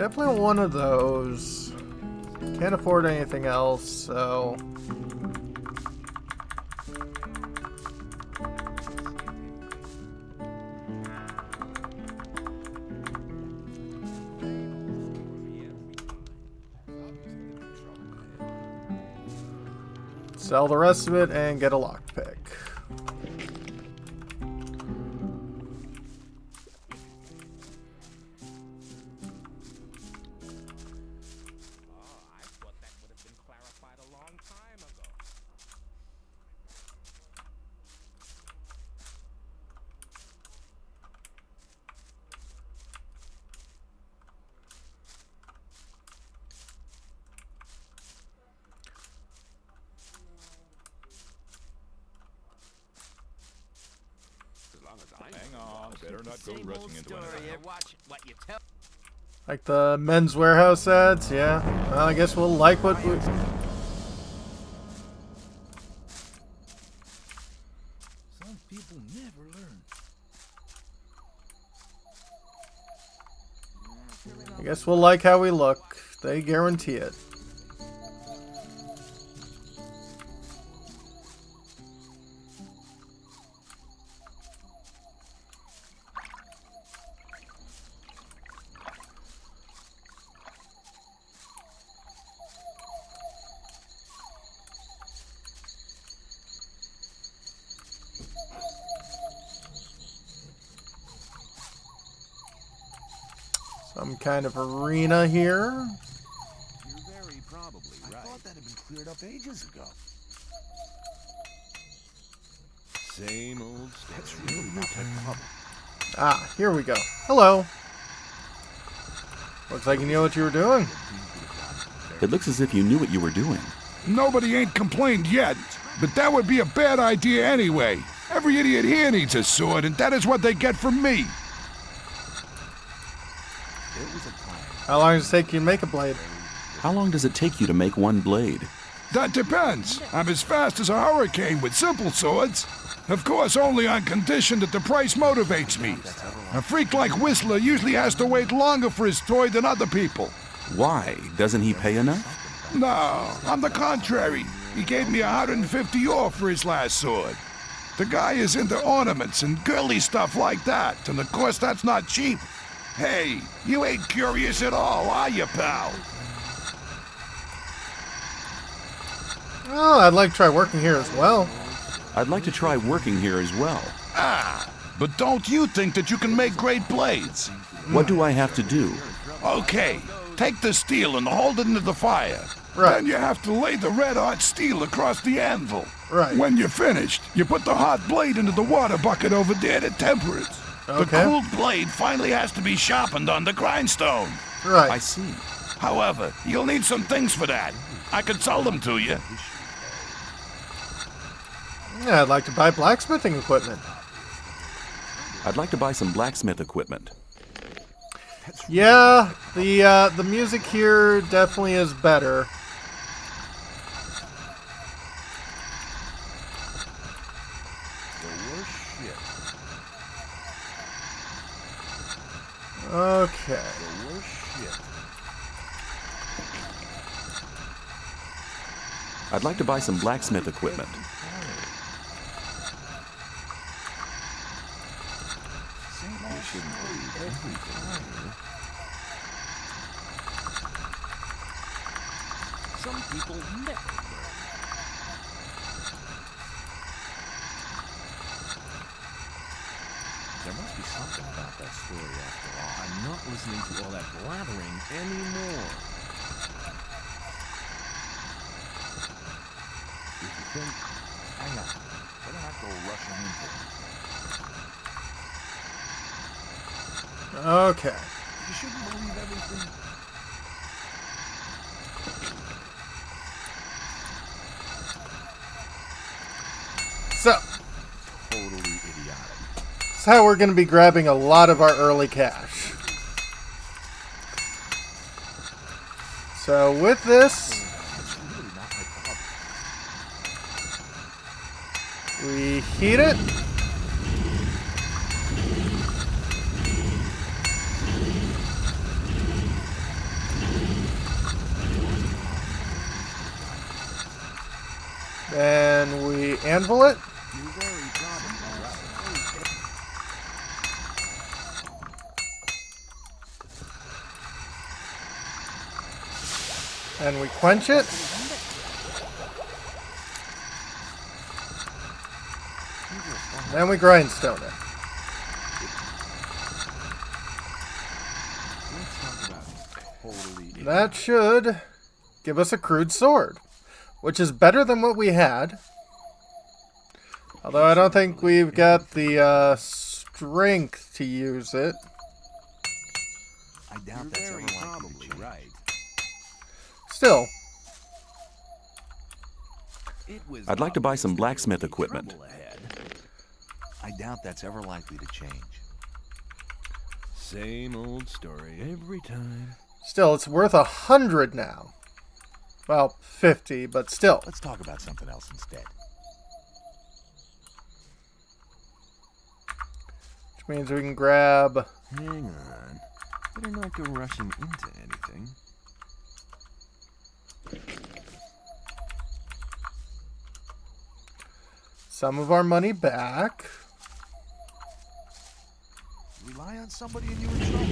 definitely one of those. Can't afford anything else, so... Sell the rest of it and get a lockpick. Hang on, better not go rushing into anything. Watch what you tell. Like the Men's Warehouse ads, yeah. Well, I guess we'll like what we... Some people never learn. I guess we'll like how we look. They guarantee it. Some kind of arena here. You're very probably right. I thought that had been cleared up ages ago. Same old stuff. That's really not my problem. Ah, here we go. Hello. Looks like you knew what you were doing. It looks as if you knew what you were doing. Nobody ain't complained yet, but that would be a bad idea anyway. Every idiot here needs a sword, and that is what they get from me. How long does it take you to make a blade? How long does it take you to make one blade? That depends. I'm as fast as a hurricane with simple swords. Of course, only on condition that the price motivates me. A freak like Whistler usually has to wait longer for his toy than other people. Why? Doesn't he pay enough? No, on the contrary. He gave me 150 off for his last sword. The guy is into ornaments and girly stuff like that, and of course that's not cheap. Hey, you ain't curious at all, are you, pal? Oh, I'd like to try working here as well. I'd like to try working here as well. Ah, but don't you think that you can make great blades? What do I have to do? Okay, take the steel and hold it into the fire. Right. Then you have to lay the red hot steel across the anvil. Right. When you're finished, you put the hot blade into the water bucket over there to temper it. Okay. The cooled blade finally has to be sharpened on the grindstone. Right. I see. However, you'll need some things for that. I could sell them to you. Yeah, I'd like to buy blacksmithing equipment. I'd like to buy some blacksmith equipment. Yeah, the music here definitely is better. Okay. I'd like to buy some blacksmith equipment. Some people never learn. There must be something about that story after all. I'm not listening to all that blathering anymore. If you think, hang on, better not go rushing into it. Okay. You shouldn't believe everything. So, Totally idiotic. that's how we're going to be grabbing a lot of our early cash. So with this, we heat it. And we anvil it. And we quench it. Then we grindstone it. That should give us a crude sword, which is better than what we had. Although I don't think we've got the strength to use it. I doubt that's ever likely to change. Right. Still. I'd like to buy some blacksmith equipment. I doubt that's ever likely to change. Same old story every time. Still, it's worth 100 now. Well, 50, but still. Let's talk about something else instead. Which means we can grab... Hang on. Better not go rushing into anything. some of our money back. Rely on somebody and you're in trouble.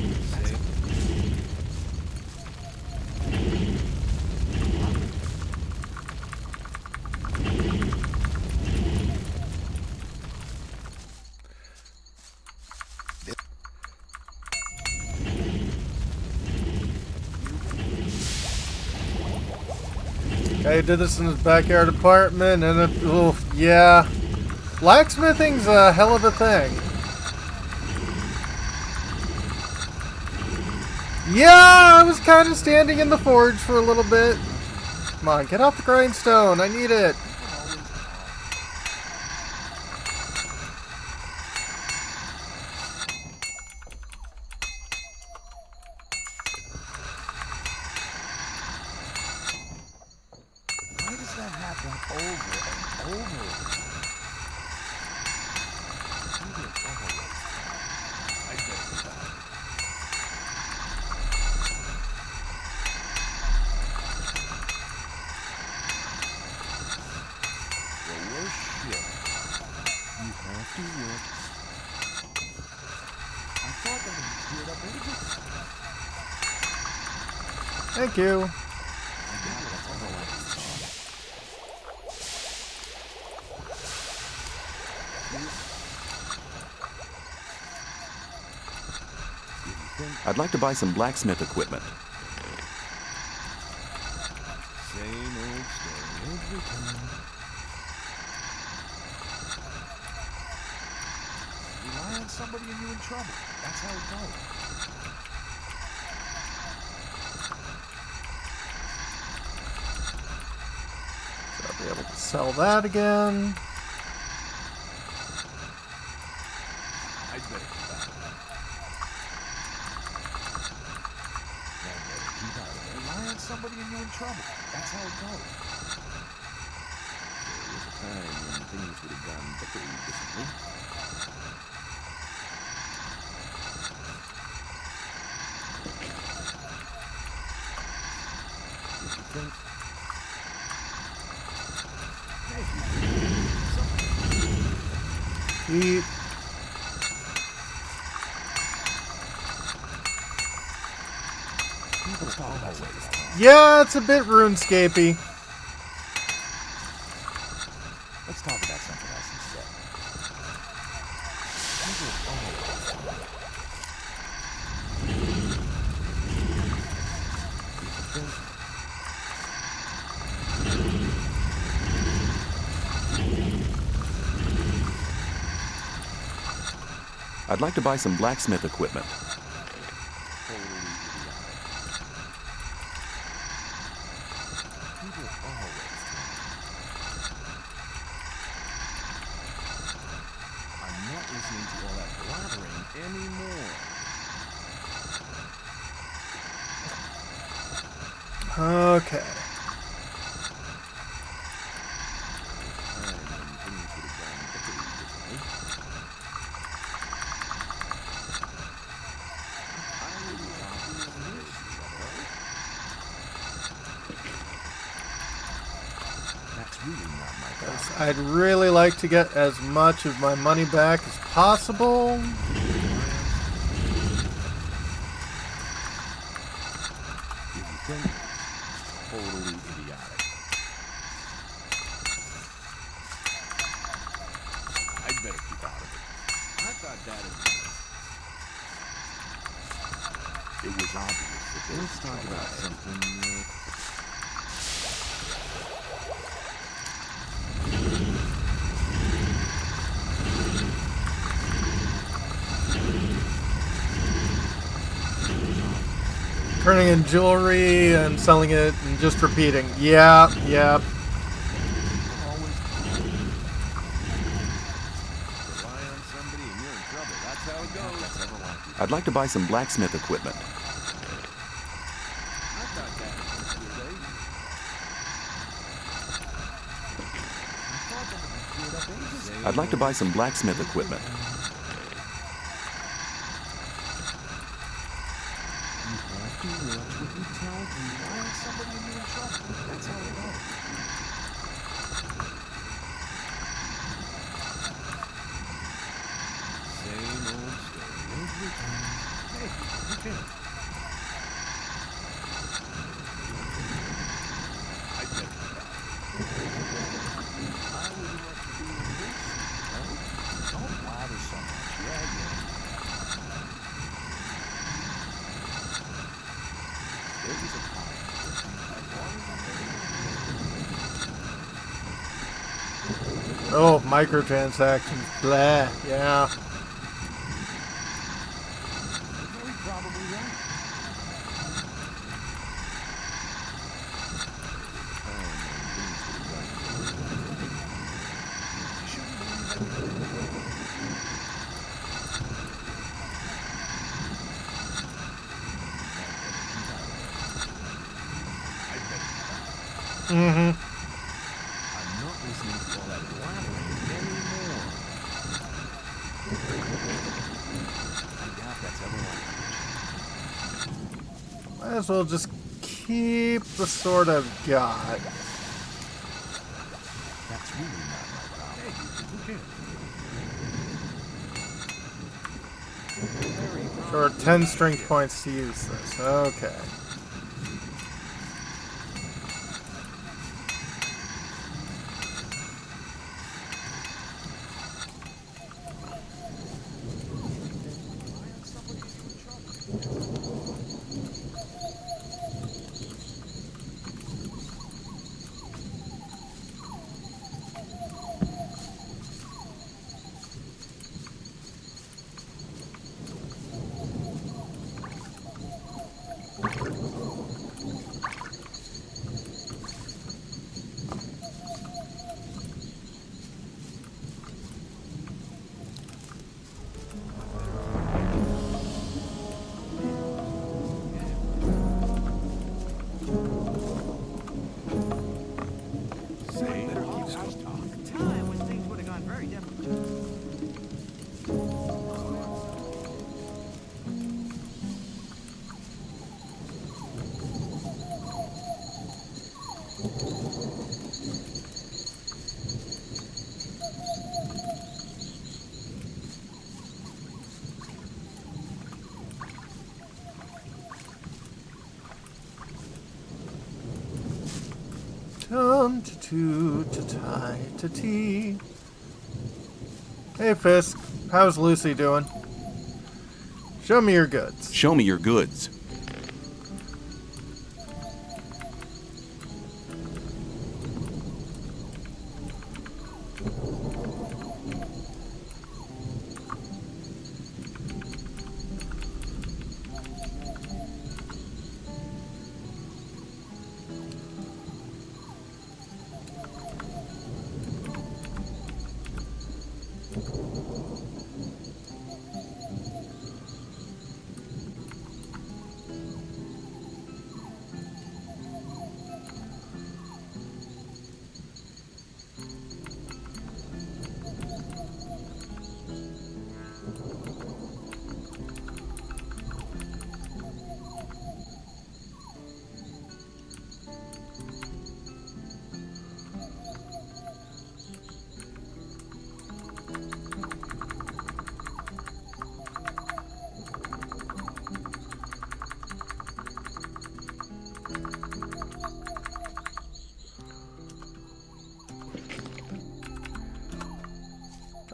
Guy did this in his backyard apartment, and it, oof, yeah. Blacksmithing's a hell of a thing. Yeah, I was kind of standing in the forge for a little bit. Come on, get off the grindstone. I need it. Why does that happen over and over again? Thank you. I'd like to buy some blacksmith equipment. Same old story every time. Rely on somebody and you're in trouble. That's how it goes. So I'll be able to sell that again. I'd better keep out of that. Keep out of it. Rely on somebody and you're in trouble. That's how it goes. There was a time when things would have gone very differently. Did you think? Eat. Yeah, it's a bit RuneScapey. Let's talk about something else instead. I'd like to buy some blacksmith equipment. I'm not listening to all that blathering anymore. Okay. That's I'd really like to get as much of my money back as possible. Totally idiotic. I'd better keep out of it. I thought that it was obvious that let's talk about something. Turning in jewelry and selling it and just repeating. Yeah. I'd like to buy some blacksmith equipment. I'd like to buy some blacksmith equipment. Oh, microtransactions. Blah. Yeah. Mm-hmm. I'm not listening to all that blabbering anymore. I doubt that's ever Might as well just keep the sword I've got. That's really not my problem. Hey, who cares? Short 10 strength points to use this. Okay. Tum to two to tie to tea. Hey Fisk, how's Lucy doing? Show me your goods. Show me your goods.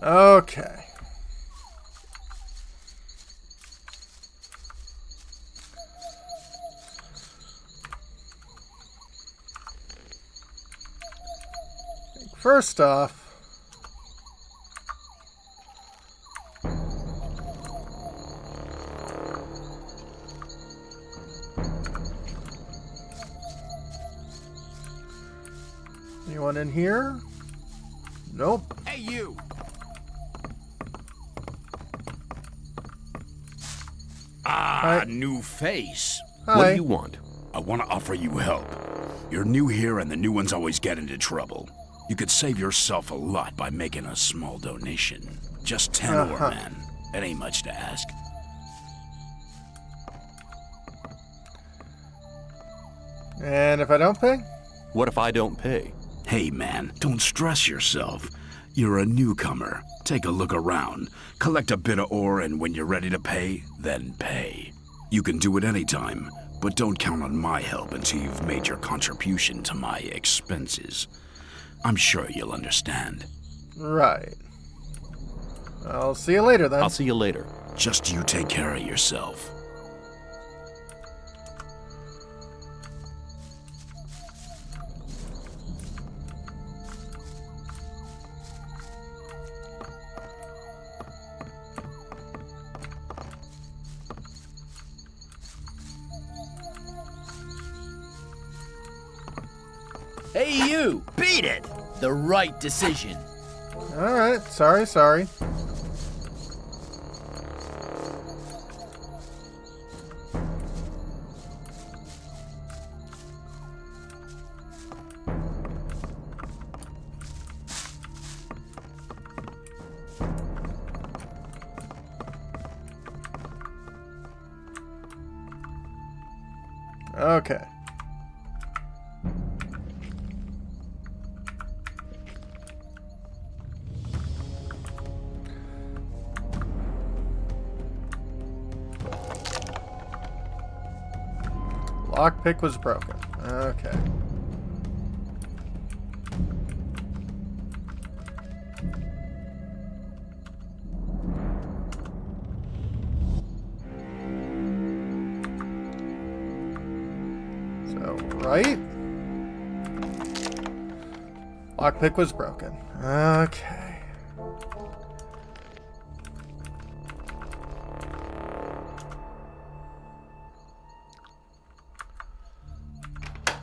Okay. First off, anyone in here? Nope. Hey, you! Hi. New face. Hi. What do you want? I want to offer you help. You're new here and the new ones always get into trouble. You could save yourself a lot by making a small donation. Just 10 ore, man. It ain't much to ask. And if I don't pay? What if I don't pay? Hey, man, don't stress yourself. You're a newcomer. Take a look around. Collect a bit of ore, and when you're ready to pay, then pay. You can do it anytime, but don't count on my help until you've made your contribution to my expenses. I'm sure you'll understand. Right. I'll see you later, then. I'll see you later. Just you take care of yourself. Hey, you! Beat it! The right decision. Alright, sorry. Okay. Lockpick was broken. Okay. So, right? Lockpick was broken. Okay.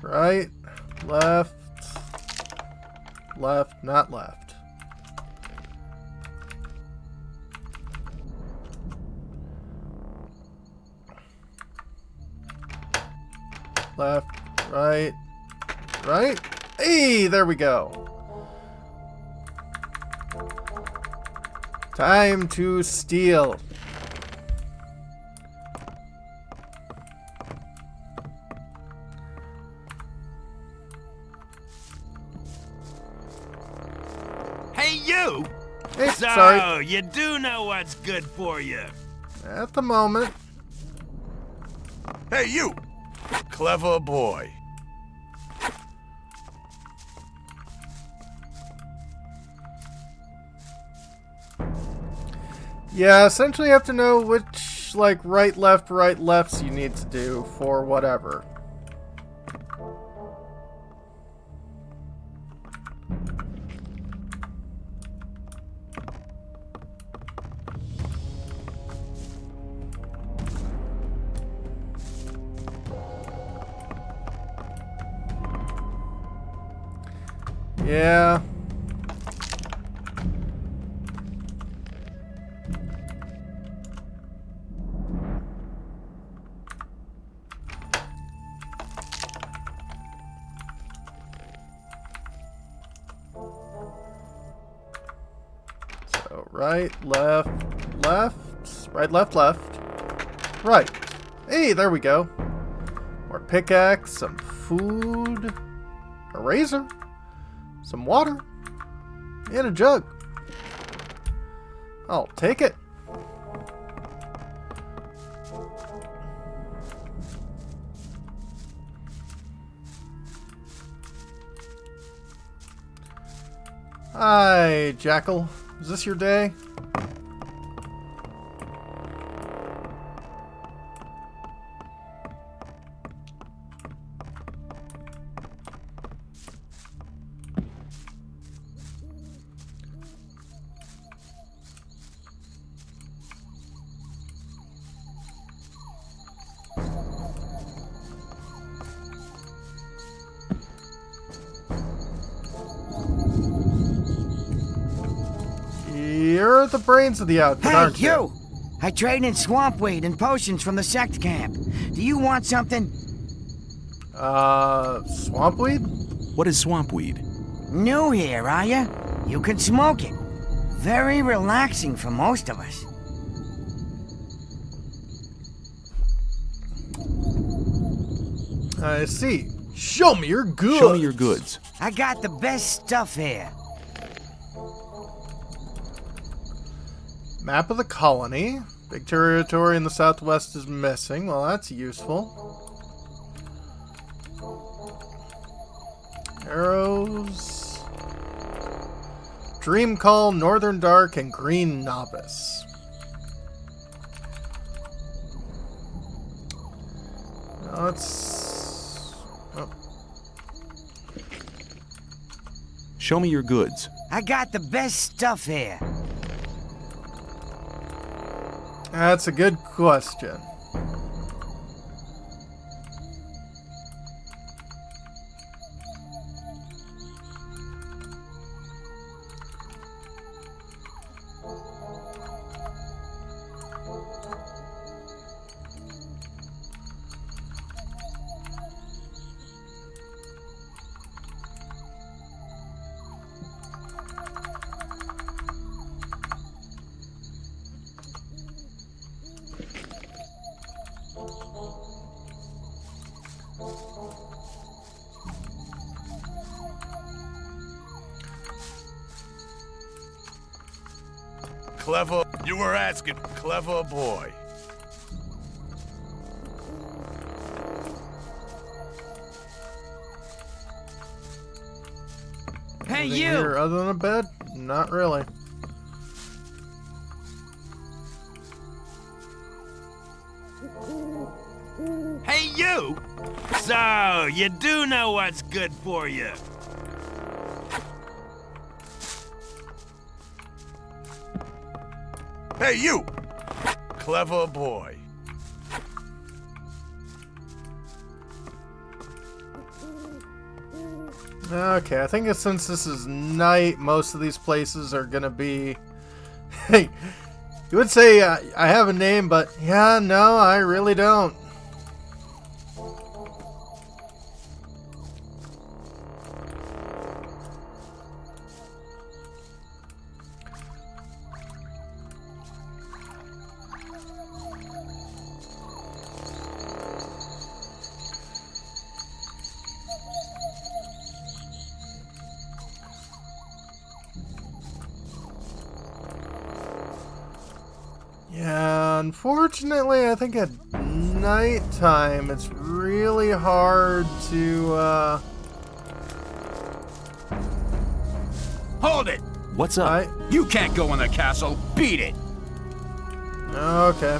Right, left, left, not left. Left, right, right. Hey, there we go. Time to steal. Hey, you! Hey, so, sorry. you do know what's good for you. At the moment. Hey, you! Clever boy. Yeah, essentially you have to know which, like, right, lefts you need to do for whatever. Yeah. So, right, left, right, left, right. Hey, there we go. More pickaxe, some food, a razor, some water, and a jug. I'll take it. Hi, Jackal. Is this your day? You're the brains of the outfit, aren't you? Hey, you! I trade in swamp weed and potions from the sect camp. Do you want something? Swamp weed? What is swamp weed? New here, are ya? You can smoke it. Very relaxing for most of us. I see. Show me your goods. Show me your goods. I got the best stuff here. Map of the colony. Big territory in the southwest is missing. Well, that's useful. Arrows. Dream Call, Northern Dark, and Green Novice. Now let's... Oh. Show me your goods. I got the best stuff here. That's a good question. Clever. You were asking. Clever boy. Hey, Anything you! here other than a bed? Not really. Hey, you! So, you do know what's good for you. Hey, you! Clever boy. Okay, I think since this is night, most of these places are gonna be... Hey, you would say I have a name, but yeah, no, I really don't. Yeah, unfortunately, I think at nighttime, it's really hard to, Hold it! What's up? You can't go in the castle. Beat it! Okay.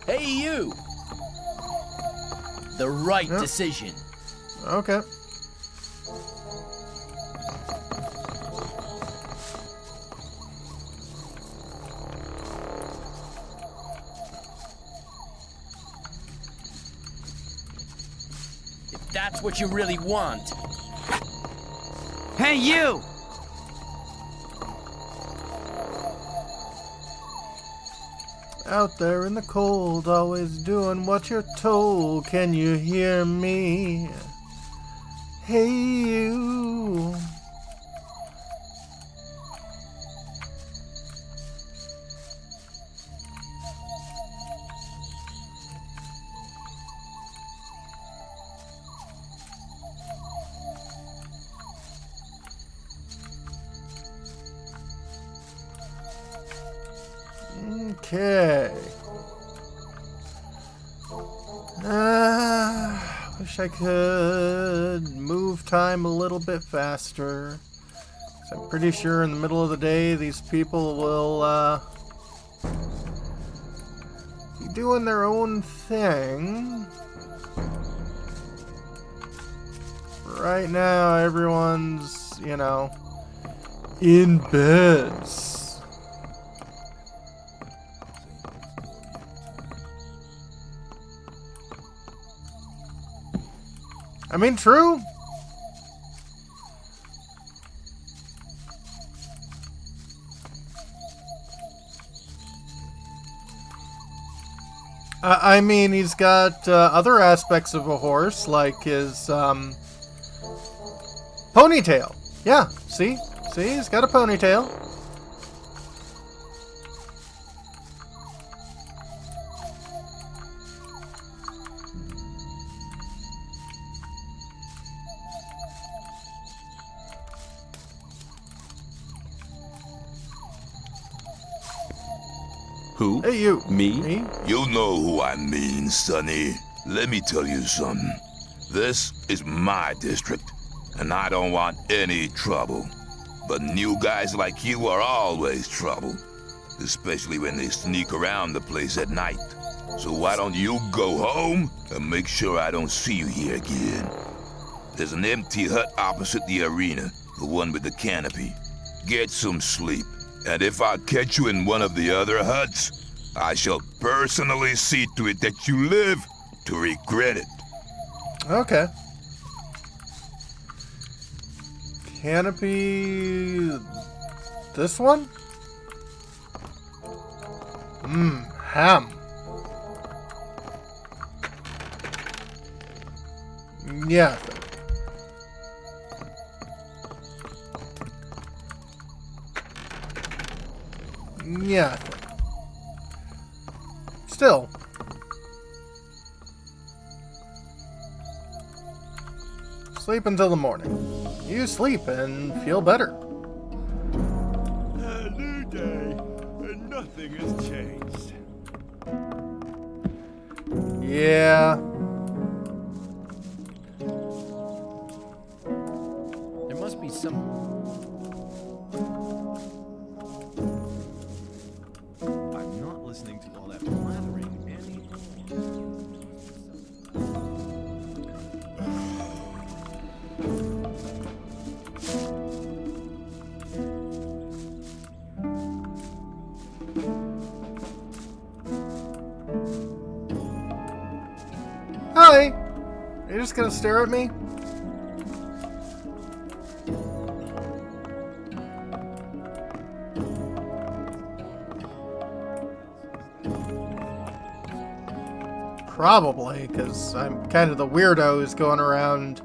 Hey, you! The right Yep. decision. Okay. If that's what you really want. Hey, you! Out there in the cold, always doing what you're told. Can you hear me? Hey, you. Okay. Wish I could move time a little bit faster. So I'm pretty sure in the middle of the day these people will be doing their own thing. Right now everyone's, you know, in beds. I mean, true. I mean, he's got other aspects of a horse, like his ponytail. Yeah, see? See, he's got a ponytail. Who? Hey, you. Me? You know who I mean, Sonny. Let me tell you something. This is my district, and I don't want any trouble. But new guys like you are always trouble, especially when they sneak around the place at night. So why don't you go home and make sure I don't see you here again? There's an empty hut opposite the arena, the one with the canopy. Get some sleep. And if I catch you in one of the other huts, I shall personally see to it that you live to regret it. Okay. Canopy... this one? Ham. Yeah. Yeah. Still. Sleep until the morning. You sleep and feel better. A new day, and nothing has changed. Yeah. There must be some... I'm not listening to all that blathering anymore. Hi! You're just gonna stare at me? Probably, because I'm kind of the weirdo who's going around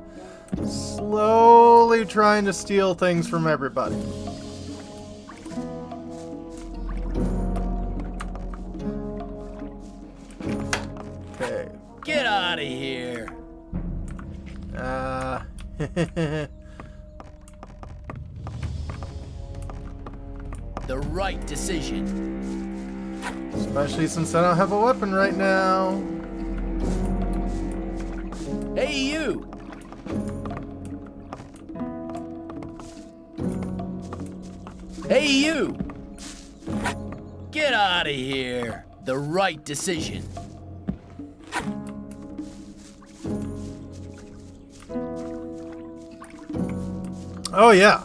slowly trying to steal things from everybody. Okay. Get out of here! The right decision. Especially since I don't have a weapon right now. Hey, you! Hey, you! Get out of here! The right decision. Oh, yeah.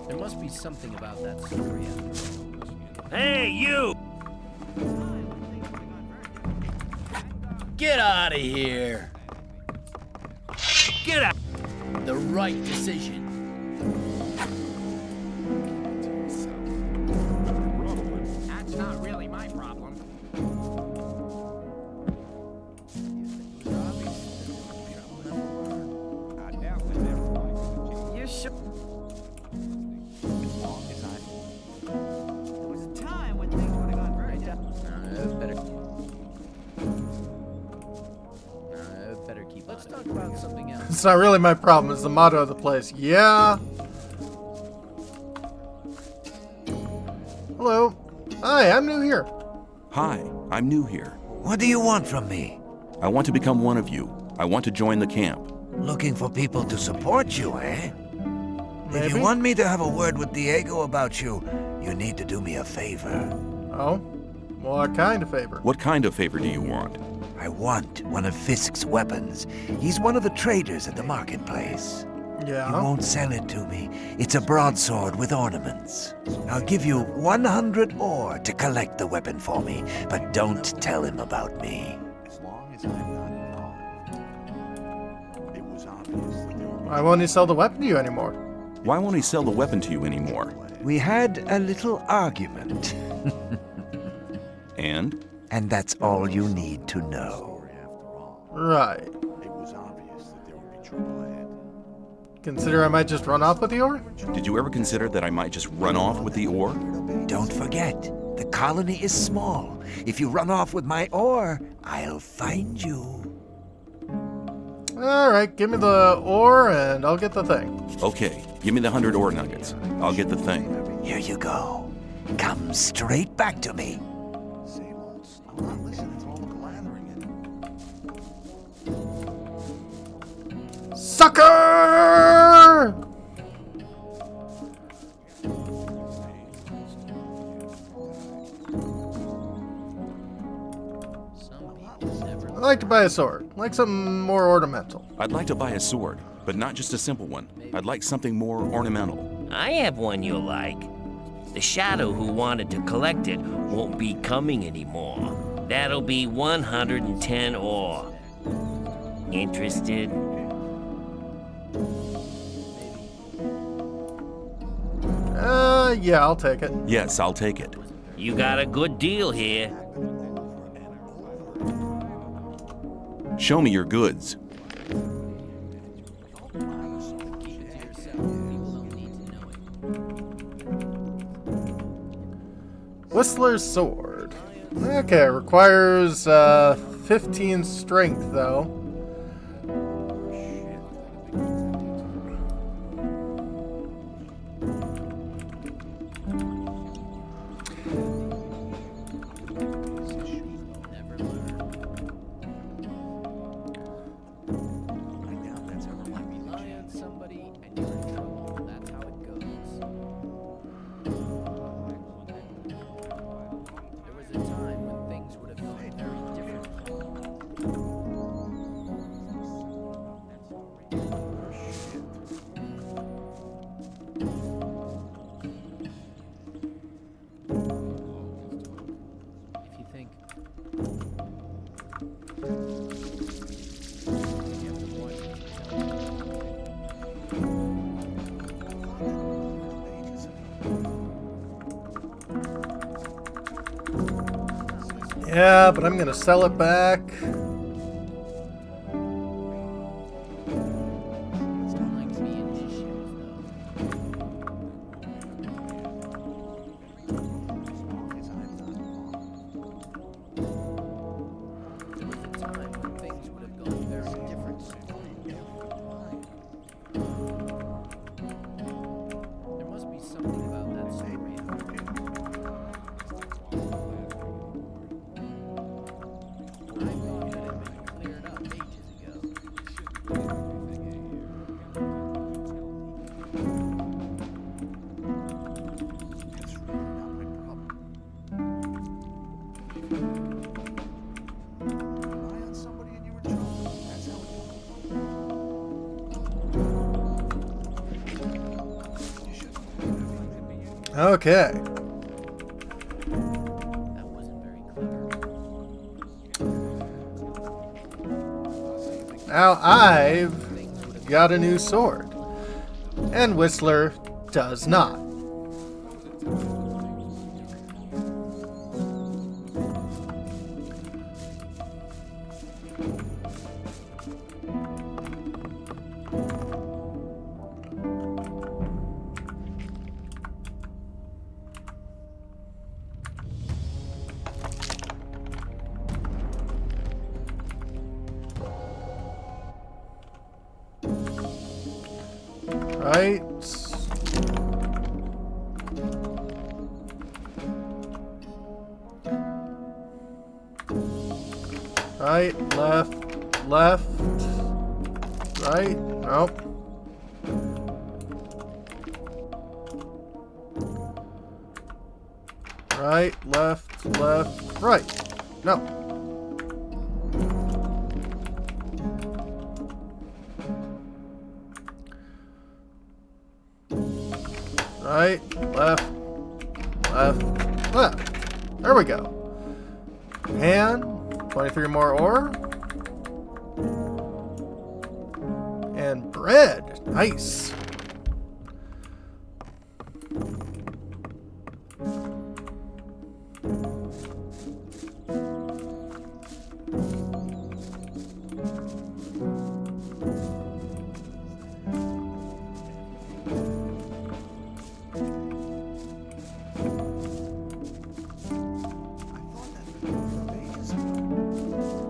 There must be something about that story. Hey, you! Get out of here! Get out! The right decision. That's not really my problem. You should. There was a time when things would have gone very Better keep on. Let's talk What about something else? It's not really my problem, it's the motto of the place. Yeah. Hello. Hi, I'm new here. Hi, I'm new here. What do you want from me? I want to become one of you. I want to join the camp. Looking for people to support you, eh? Maybe? If you want me to have a word with Diego about you, you need to do me a favor. Oh? What kind of favor? What kind of favor do you want? I want one of Fisk's weapons. He's one of the traders at the marketplace. Yeah? You won't sell it to me. It's a broadsword with ornaments. I'll give you 100 ore to collect the weapon for me, but don't tell him about me. Why won't he sell the weapon to you anymore? Why won't he sell the weapon to you anymore? We had a little argument. And? And that's all you need to know. Right. Consider I might just run off with the ore? Did you ever consider that I might just run off with the ore? Don't forget, the colony is small. If you run off with my ore, I'll find you. Alright, give me the ore and I'll get the thing. Okay, give me the 100 ore nuggets. I'll get the thing. Here you go. Come straight back to me. Sucker! I'd like to buy a sword. Like something more ornamental. I'd like to buy a sword, but not just a simple one. I'd like something more ornamental. I have one you'll like. The shadow who wanted to collect it won't be coming anymore. That'll be 110 ore. Interested? Yeah, I'll take it. Yes, I'll take it. You got a good deal here. Show me your goods. Whistler's sword. Okay, requires 15 strength though. Yeah, but I'm gonna sell it back. Okay. Now I've got a new sword, and Whistler does not. Right. Right, left, left, right, nope. Right, left, left, right. No. Right, left, left, left. There we go. And 23 more ore. And bread. Nice.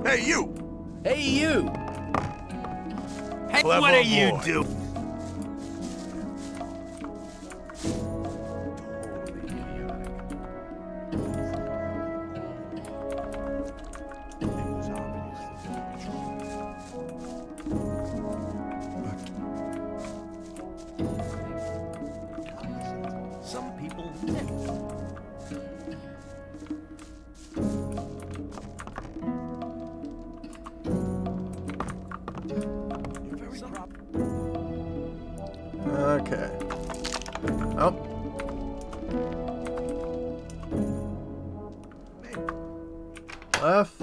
Hey, you! Hey, you! Hey, Clever what are you boy. doing? Some people never. Okay. Oh. Left,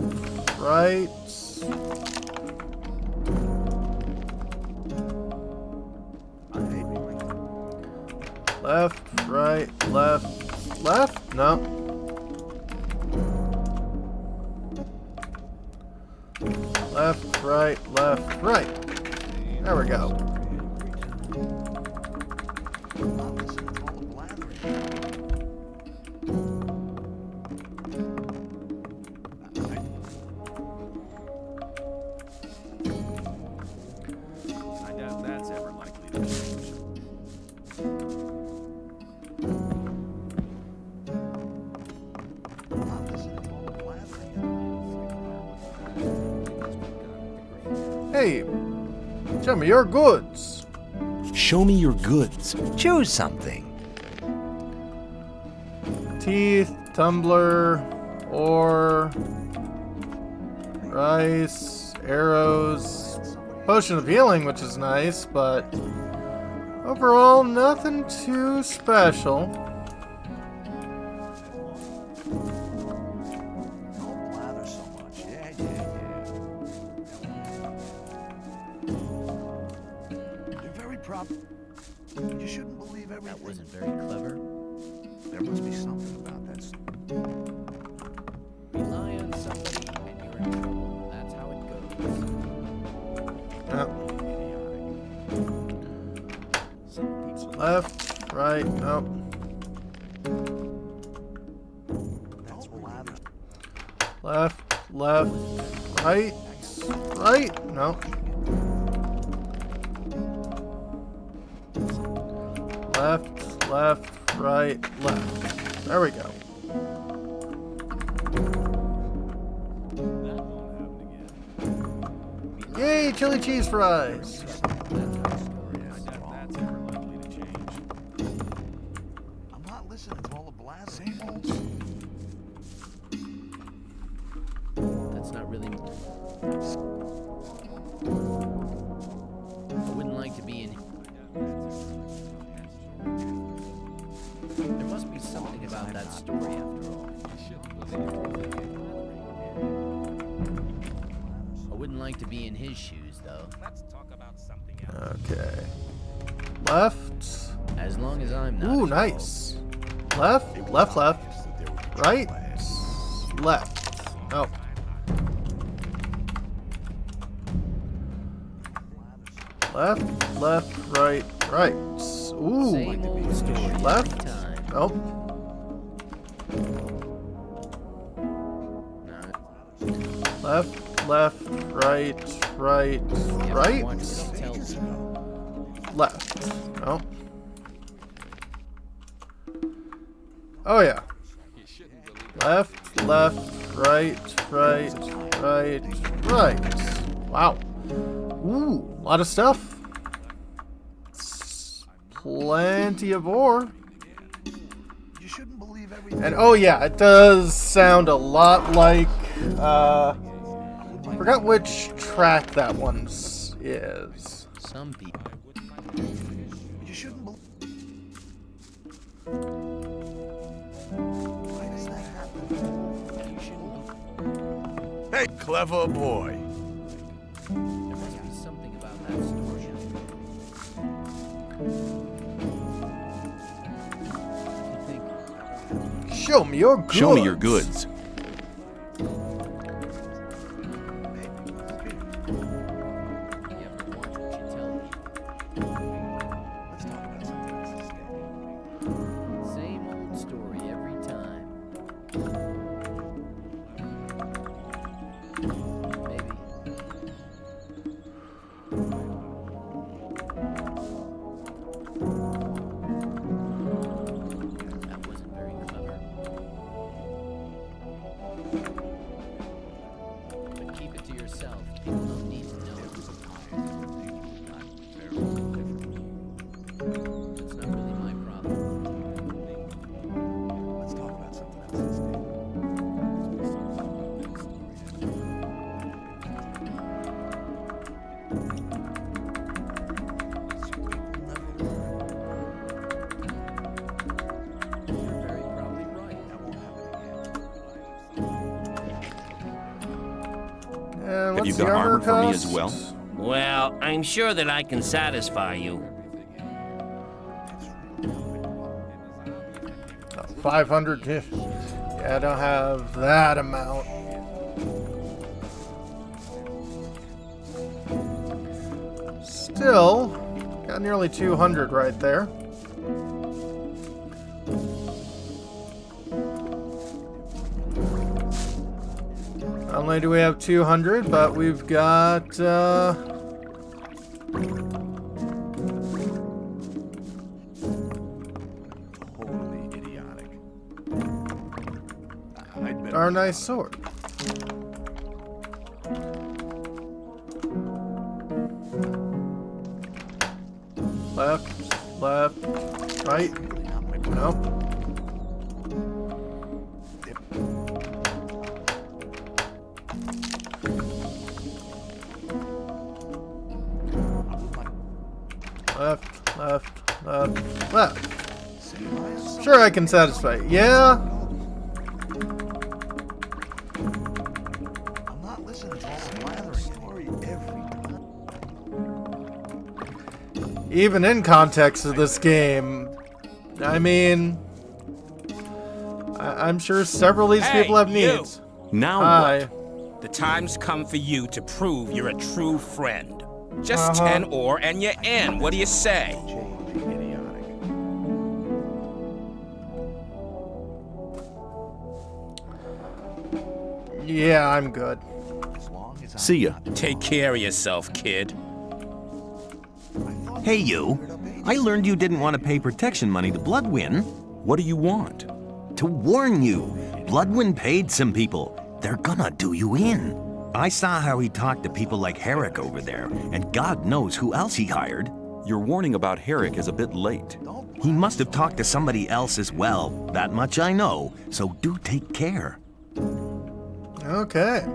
right. Left, right, left, left? No. Left, right. There we go. I doubt that's ever likely to change. Hey, show me your goods. Show me your goods. Choose something. Teeth, tumbler, ore, rice, arrows, potion of healing, which is nice, but overall, nothing too special. You shouldn't believe everything. That wasn't very clever. There must be something about that. Rely on somebody and you're in trouble. That's how it goes. Left, right, nope. Left, right, right, nope. Left, right, left. There we go. Yay, chili cheese fries! I'm not listening to all the blather. Same old. That's not really... I wouldn't like to be in... There must be something about that story after all. I wouldn't like to be in his shoes, though. Let's talk about something else. Okay. Left. As long as I'm not... Ooh, nice. Left, left, right, left. Oh. Left, right. Ooh. Same old story Left. every time. Oh. Left, right. left. No. Oh yeah. Left, left, right, right, right, right. Wow. Ooh, a lot of stuff. Plenty of ore. And oh yeah, it does sound a lot like, forgot which track that one is. Some people. You shouldn't believe. Why does that happen? Hey, clever boy. There must be something about that story. Show me your goods. Show me your goods. Same old story every time. Maybe. That wasn't very clever. But keep it to yourself. People don't need to know. It's not really my problem. Let's talk about something else instead. You're very probably right. That won't happen And Have you what's got the armor for me cost? as well? Well, I'm sure that I can satisfy you. 500. Yeah, I don't have that amount. Still, got nearly 200 right there. Not only do we have 200, but we've got, Totally idiotic. I'd bet. our nice sword. Left, left, right. No. Left, left, left, left. Sure, I can satisfy it. Yeah. I'm not listening to all the blathering story every time. Even in context of this game, I mean, I'm sure several of these people have you. needs. Now Hi. what? The time's come for you to prove you're a true friend. Just Uh-huh. 10 ore and you're in. What do you say? Idiotic. Yeah, I'm good. As long as See ya. Take care of yourself, kid. Hey, you. I learned you didn't want to pay protection money to Bloodwin. What do you want? To warn you, Bloodwin paid some people. They're gonna do you in. I saw how he talked to people like Herrick over there, and God knows who else he hired. Your warning about Herrick is a bit late. He must have talked to somebody else as well. That much I know, so do take care. Okay.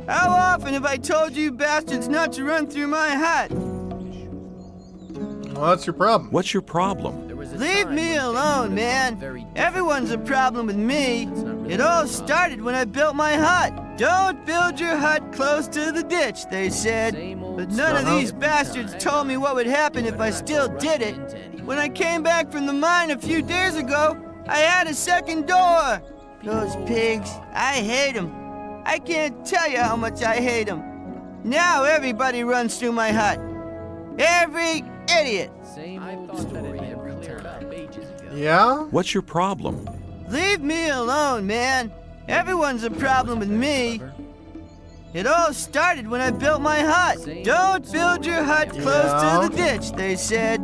How often have I told you bastards not to run through my hut? Well, that's your problem. What's your problem? Leave me alone, man. Everyone's a problem with me. It all started when I built my hut. Don't build your hut close to the ditch, they said. But none of these bastards told me what would happen if I still did it. When I came back from the mine a few days ago, I had a second door. Those pigs, I hate them. I can't tell you how much I hate them. Now everybody runs through my hut. Every idiot. Same old story every Yeah? What's your problem? Leave me alone, man. Everyone's a problem with me. It all started when I built my hut. Don't build your hut close to the ditch, they said.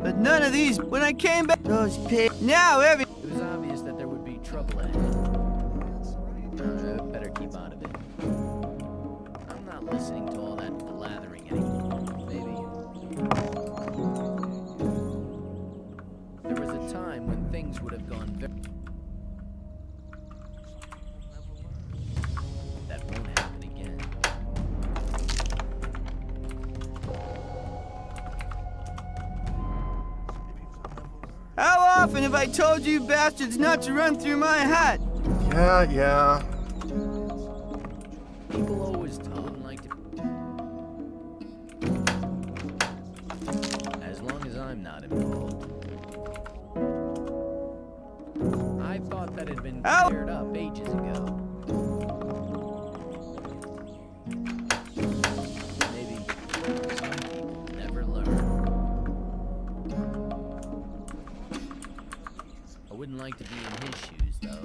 But none of these, when I came back, those pigs. Now It was obvious that there would be trouble ahead. Better keep out of it. I'm not listening to all that blathering anymore. Maybe. There was a time when things would have gone very... That won't happen again. How often have I told you bastards not to run through my hut? Yeah. People always talk like to... As long as I'm not involved. I thought that had been cleared up ages ago. Maybe some people never learn. I wouldn't like to be in his shoes, though.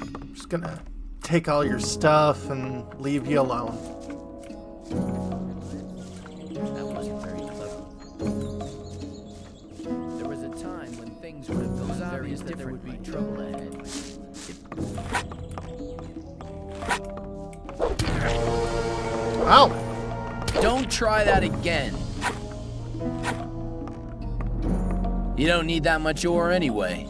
I'm just gonna take all your stuff and leave you alone. That wasn't very clever. There was a time when things would have gone very different. That there would be trouble ahead. Ow! Don't try that again. You don't need that much ore anyway.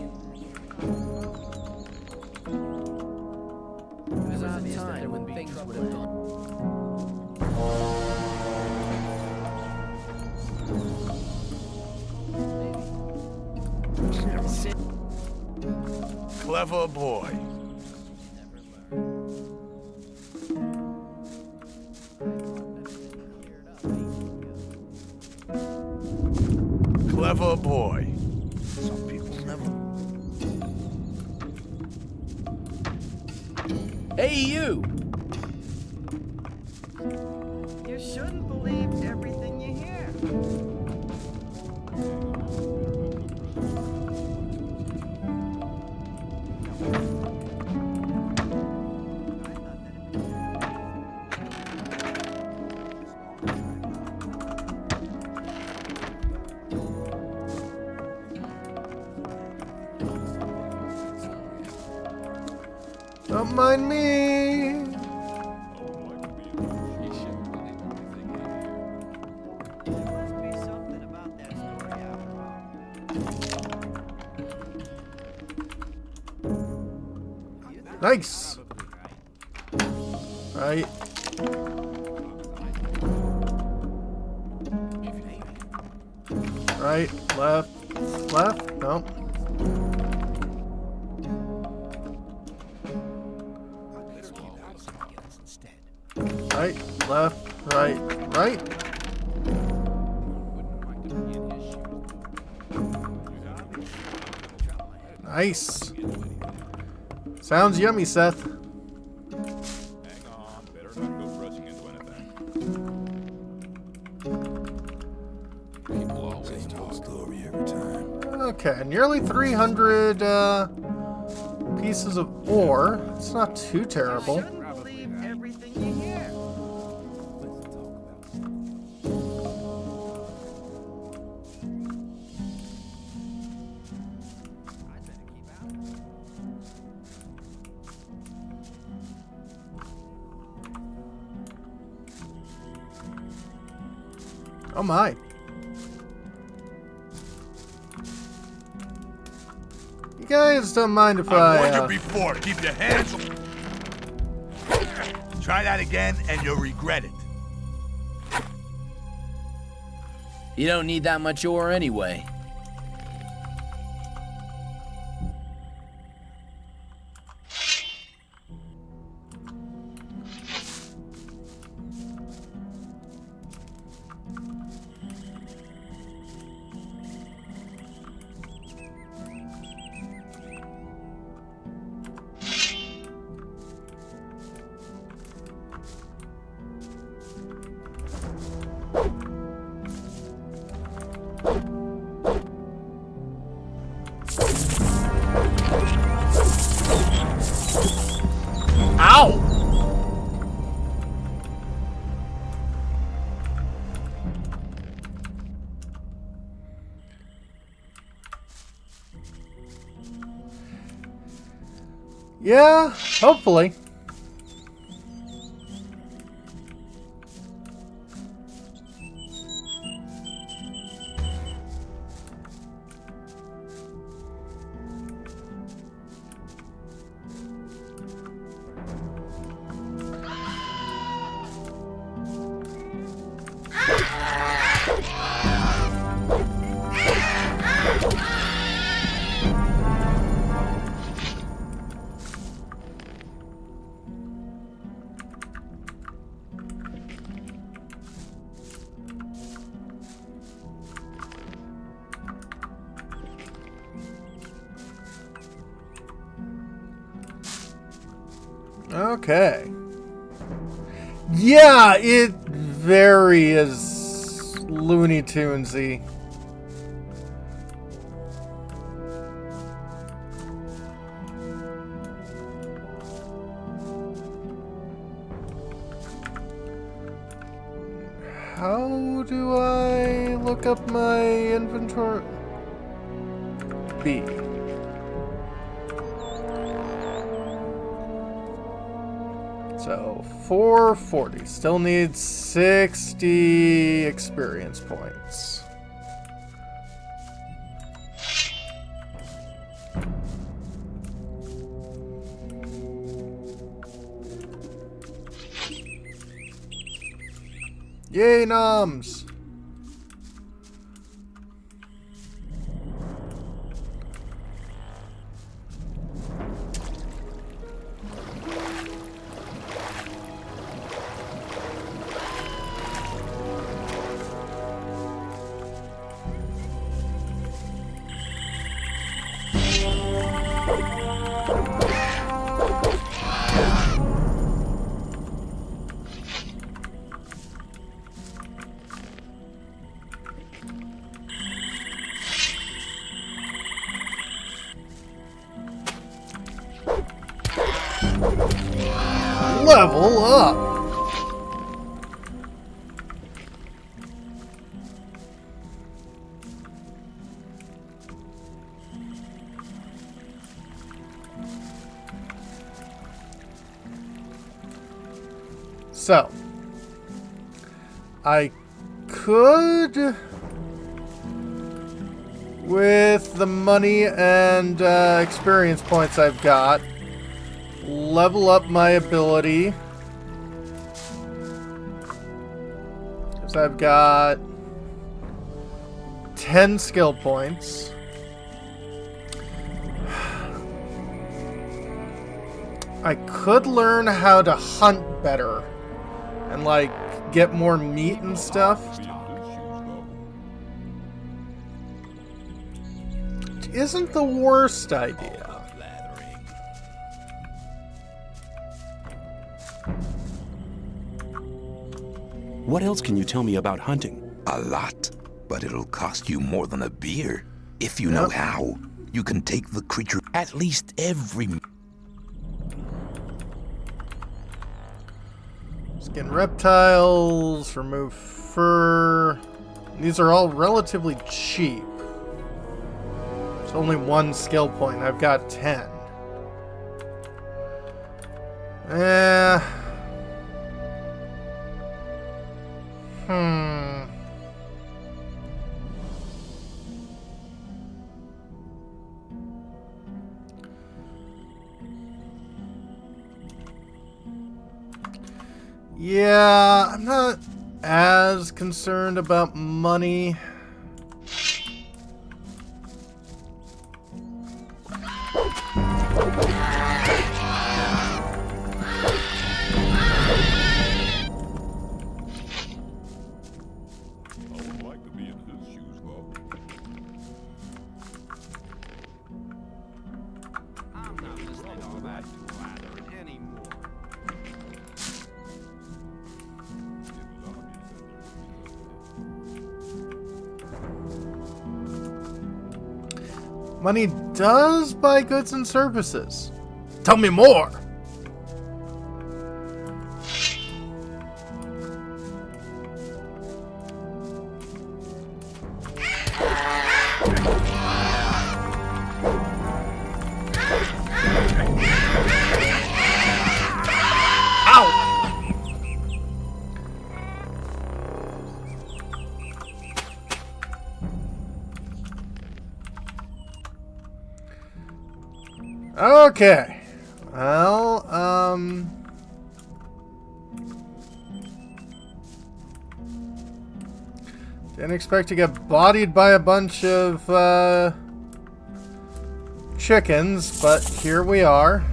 There was a time when things would have gone. Clever boy. Clever boy. Some people never. Hey, you! You shouldn't believe everything you hear. Don't mind me. Nice. Right. Right, left, no. Right, left, right. Nice. Sounds yummy, Seth. Hang on, better not go rushing into anything. People always tell a story every time. Okay, nearly 300 pieces of ore. It's not too terrible. Believe everything you hear. Oh my. You guys don't mind if I I warned you before. Keep your hands. Try that again, and you'll regret it. You don't need that much ore anyway. Yeah, hopefully. Okay. Yeah, it very is Looney Tunesy. How do I look up my inventory? B. So, 440. Still needs 60 experience points. Yay, noms! Level up! So, I could, with the money and experience points I've got, level up my ability. Because I've got 10 skill points. I could learn how to hunt better and like get more meat and stuff. Which isn't the worst idea. What else can you tell me about hunting? A lot, but it'll cost you more than a beer. If you know how, you can take the creature at least every... Skin reptiles, remove fur. These are all relatively cheap. There's only one skill point. I've got 10. Yeah, I'm not as concerned about money. Money does buy goods and services. Tell me more! Okay. Well, didn't expect to get bodied by a bunch of, chickens, but here we are.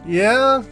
Yeah.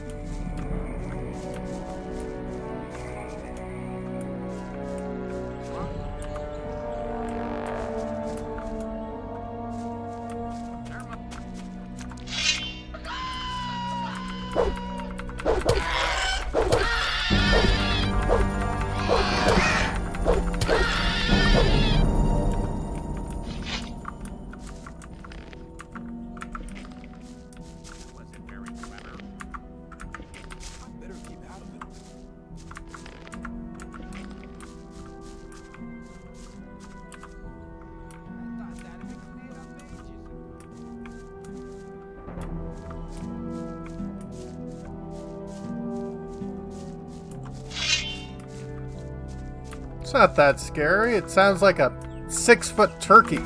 It's not that scary. It sounds like a 6-foot turkey.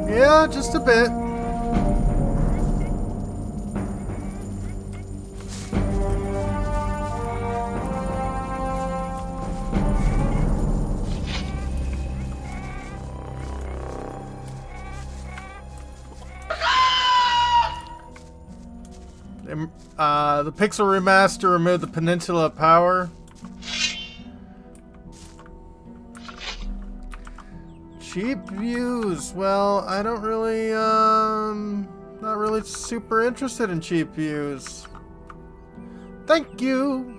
Yeah, just a bit. The Pixel Remaster removed the Peninsula power. Cheap views. Well, I don't really, not really super interested in cheap views. Thank you.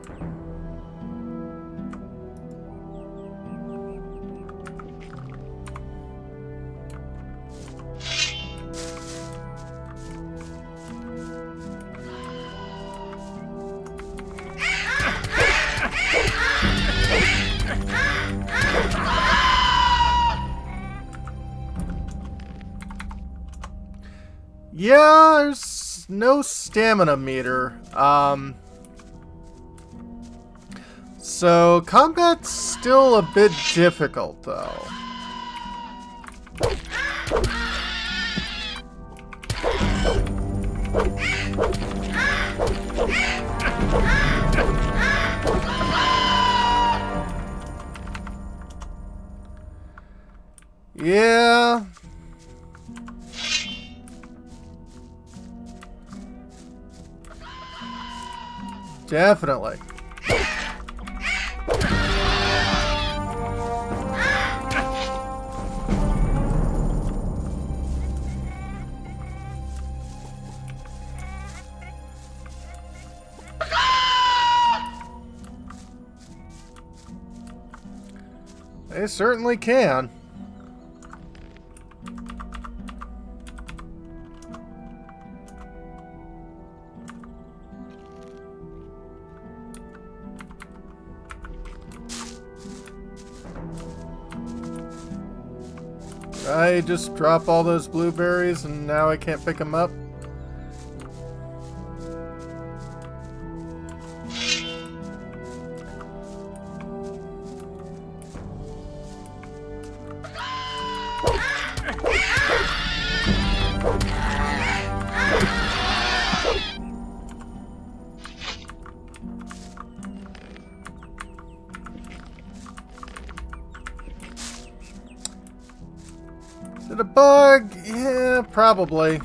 Yeah, there's no stamina meter. So combat's still a bit difficult, though. Yeah. Definitely. They certainly can. I just drop all those blueberries and now I can't pick them up? Is it a bug? Yeah, probably.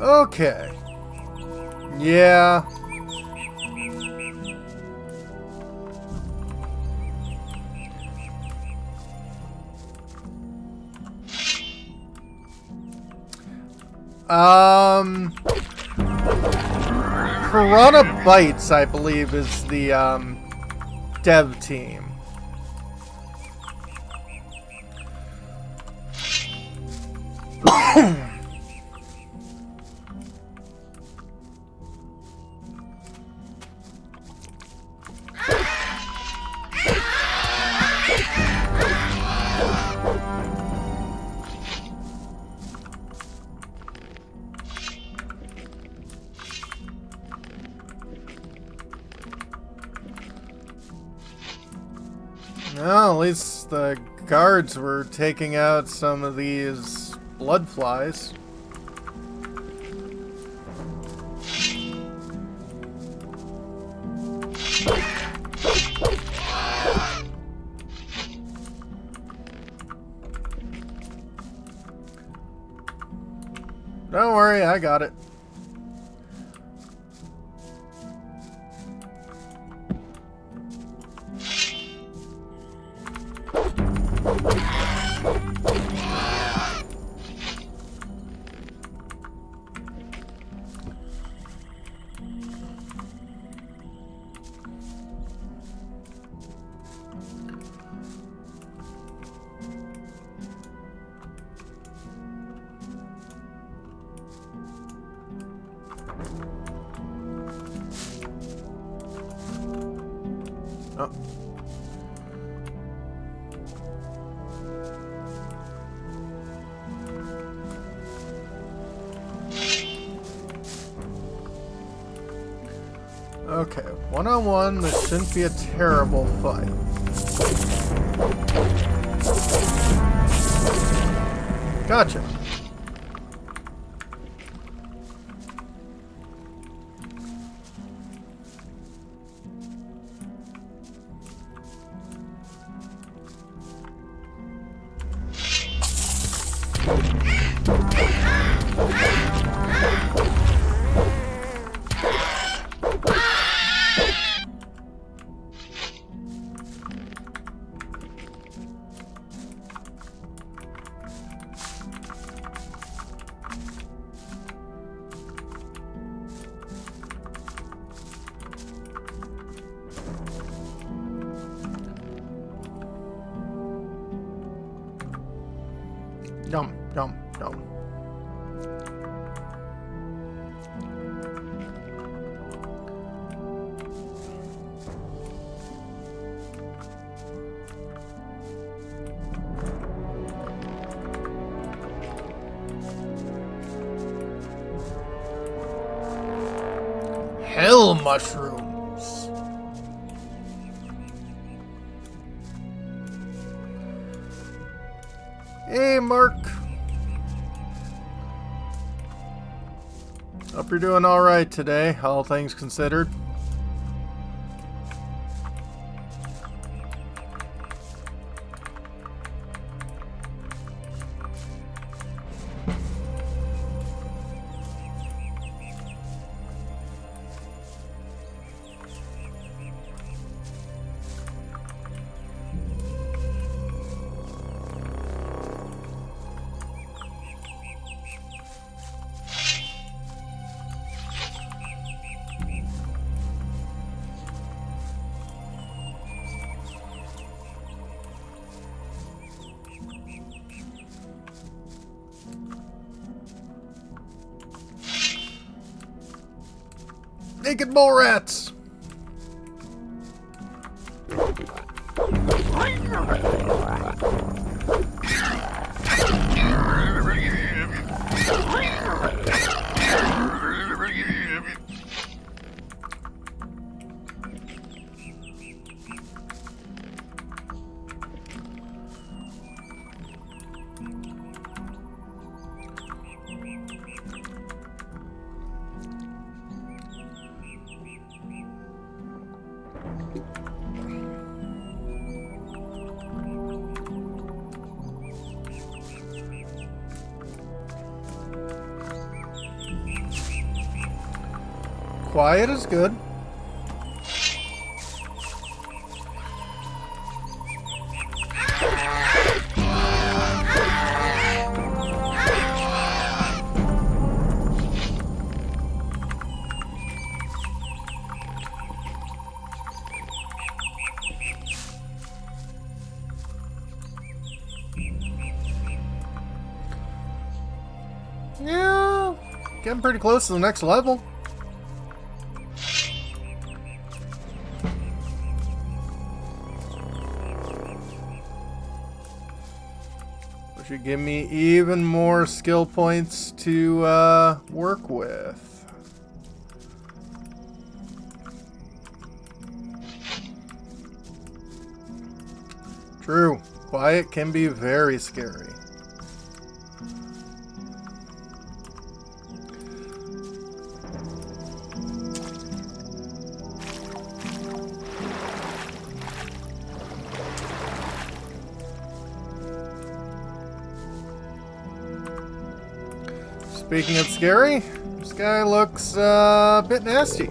Okay. Yeah. Piranha Bytes, I believe, is the dev team. Well, at least the guards were taking out some of these blood flies. Don't worry, I got it. Oh. Okay, one-on-one, this shouldn't be a terrible fight. Gotcha. Yum, yum, yum. Hell mushrooms. Hey, Mark. Hope you're doing all right today, all things considered. Naked mole rats! Quiet is good. Yeah, getting pretty close to the next level. Should give me even more skill points to work with. True, quiet can be very scary. Speaking of scary, this guy looks a bit nasty.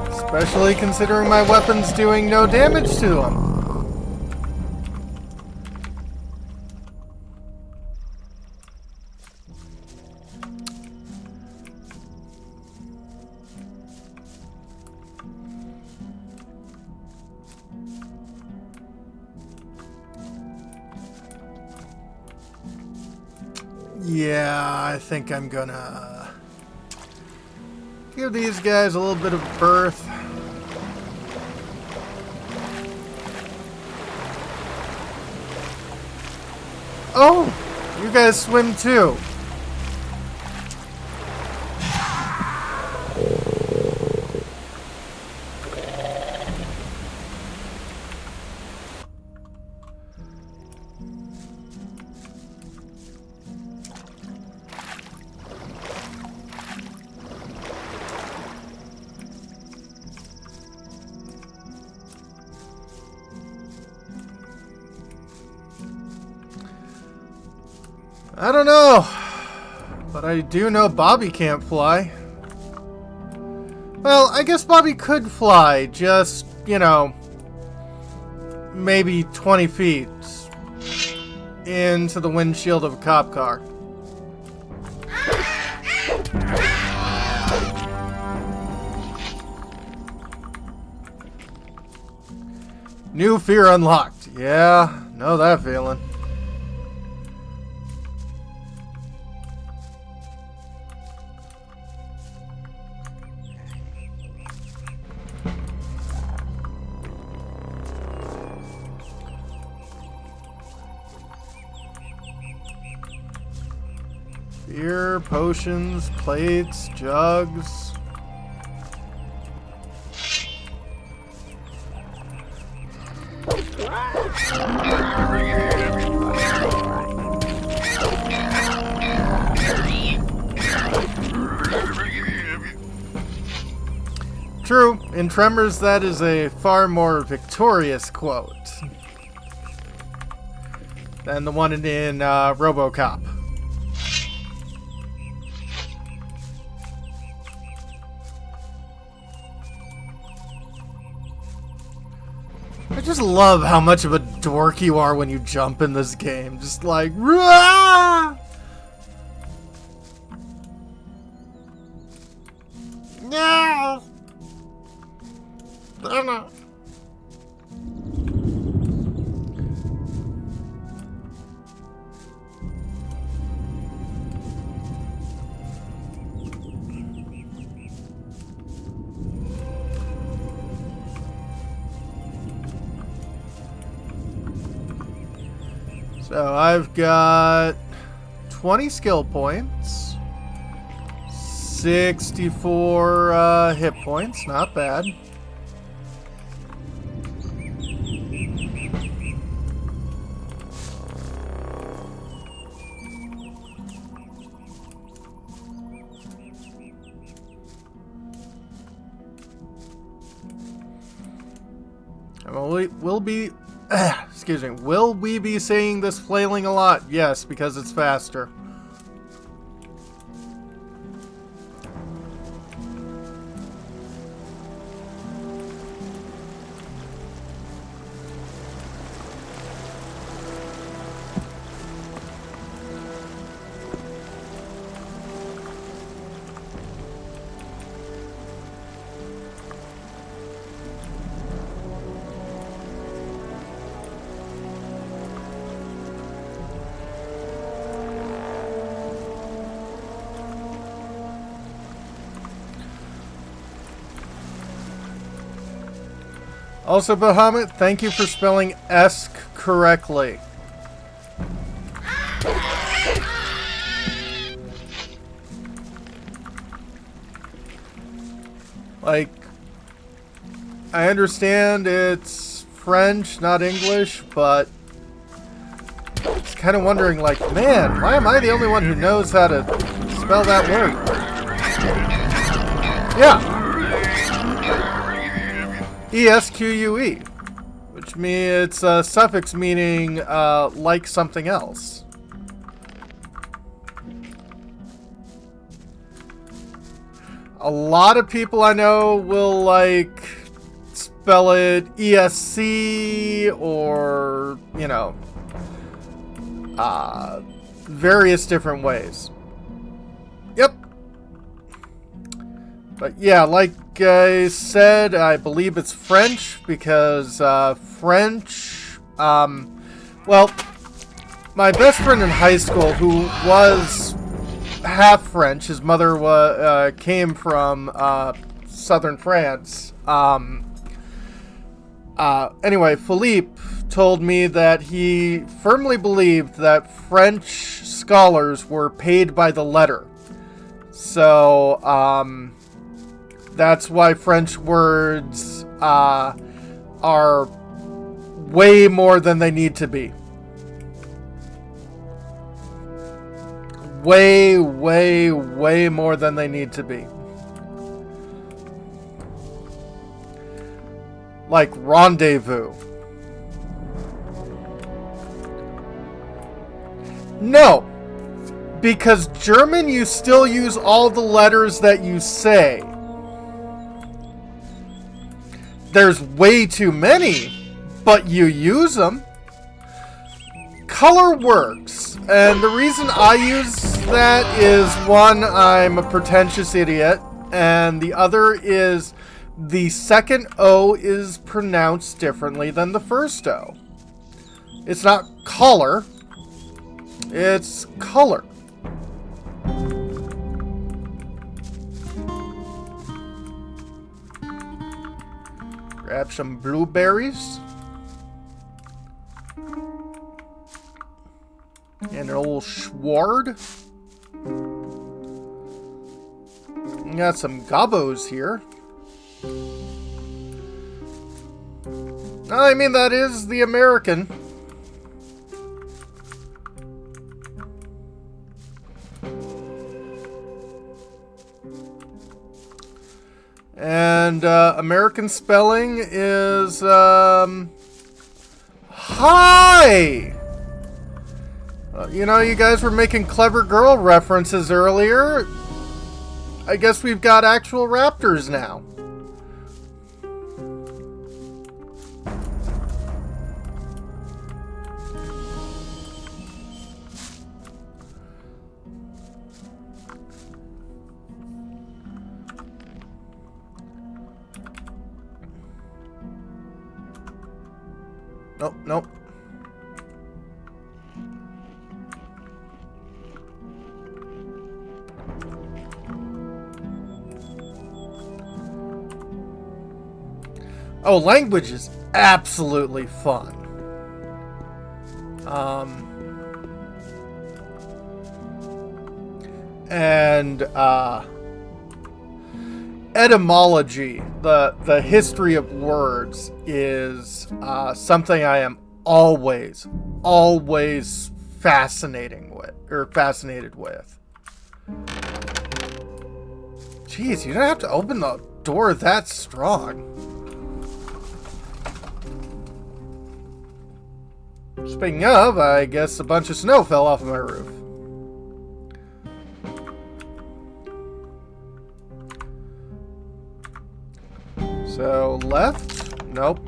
Especially considering my weapon's doing no damage to him. Yeah, I think I'm gonna give these guys a little bit of birth. Oh, you guys swim too. I don't know, but I do know Bobby can't fly. Well, I guess Bobby could fly, just, you know, maybe 20 feet into the windshield of a cop car. New fear unlocked. Yeah, know that feeling. Beer, potions, plates, jugs. True, in Tremors that is a far more victorious quote than the one in RoboCop. I just love how much of a dork you are when you jump in this game. Just like, Rah! No! No. So I've got 20 skill points, 64 hit points, not bad. Will we be saying this flailing a lot? Yes, because it's faster. Also, Bahamut, thank you for spelling Esk correctly. Like, I understand it's French, not English, but it's kind of wondering, like, man, why am I the only one who knows how to spell that word? Yeah. ESQUE, which means it's a suffix meaning like something else. A lot of people I know will like spell it ESC or, you know, various different ways. Yep. But yeah, like I said, I believe it's French because French, well, my best friend in high school who was half French, his mother came from southern France. Anyway, Philippe told me that he firmly believed that French scholars were paid by the letter. So, that's why French words are way more than they need to be. Way, way, way more than they need to be. Like rendezvous. No. Because German, you still use all the letters that you say. There's way too many, but you use them. Color works, and the reason I use that is, one, I'm a pretentious idiot, and the other is the second O is pronounced differently than the first O. It's not color, it's color. Grab some blueberries. And an old sword. Got some gobos here. I mean, that is the American. And American spelling is hi. You know, you guys were making clever girl references earlier. I guess we've got actual raptors now. Nope, nope. Oh, language is absolutely fun. And etymology, the history of words, is something I am always fascinated with. Jeez, you don't have to open the door that strong. Speaking of, I guess a bunch of snow fell off of my roof. So, left? Nope.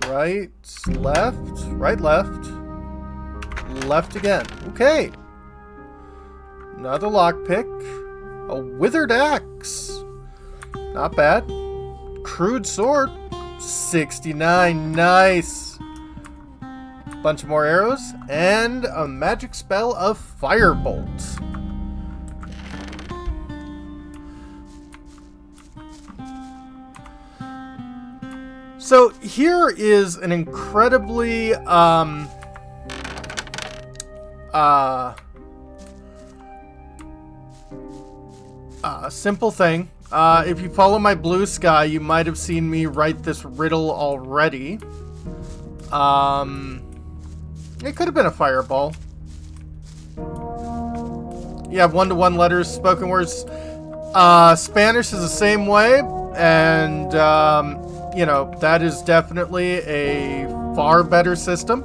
Right, left, right, left. Left again. Okay. Another lockpick. A withered axe. Not bad. Crude sword. 69. Nice. Bunch more arrows. And a magic spell of firebolt. So here is an incredibly simple thing. If you follow my blue sky, you might have seen me write this riddle already. It could have been a fireball. You have one-to-one letters, spoken words. Spanish is the same way, and you know, that is definitely a far better system.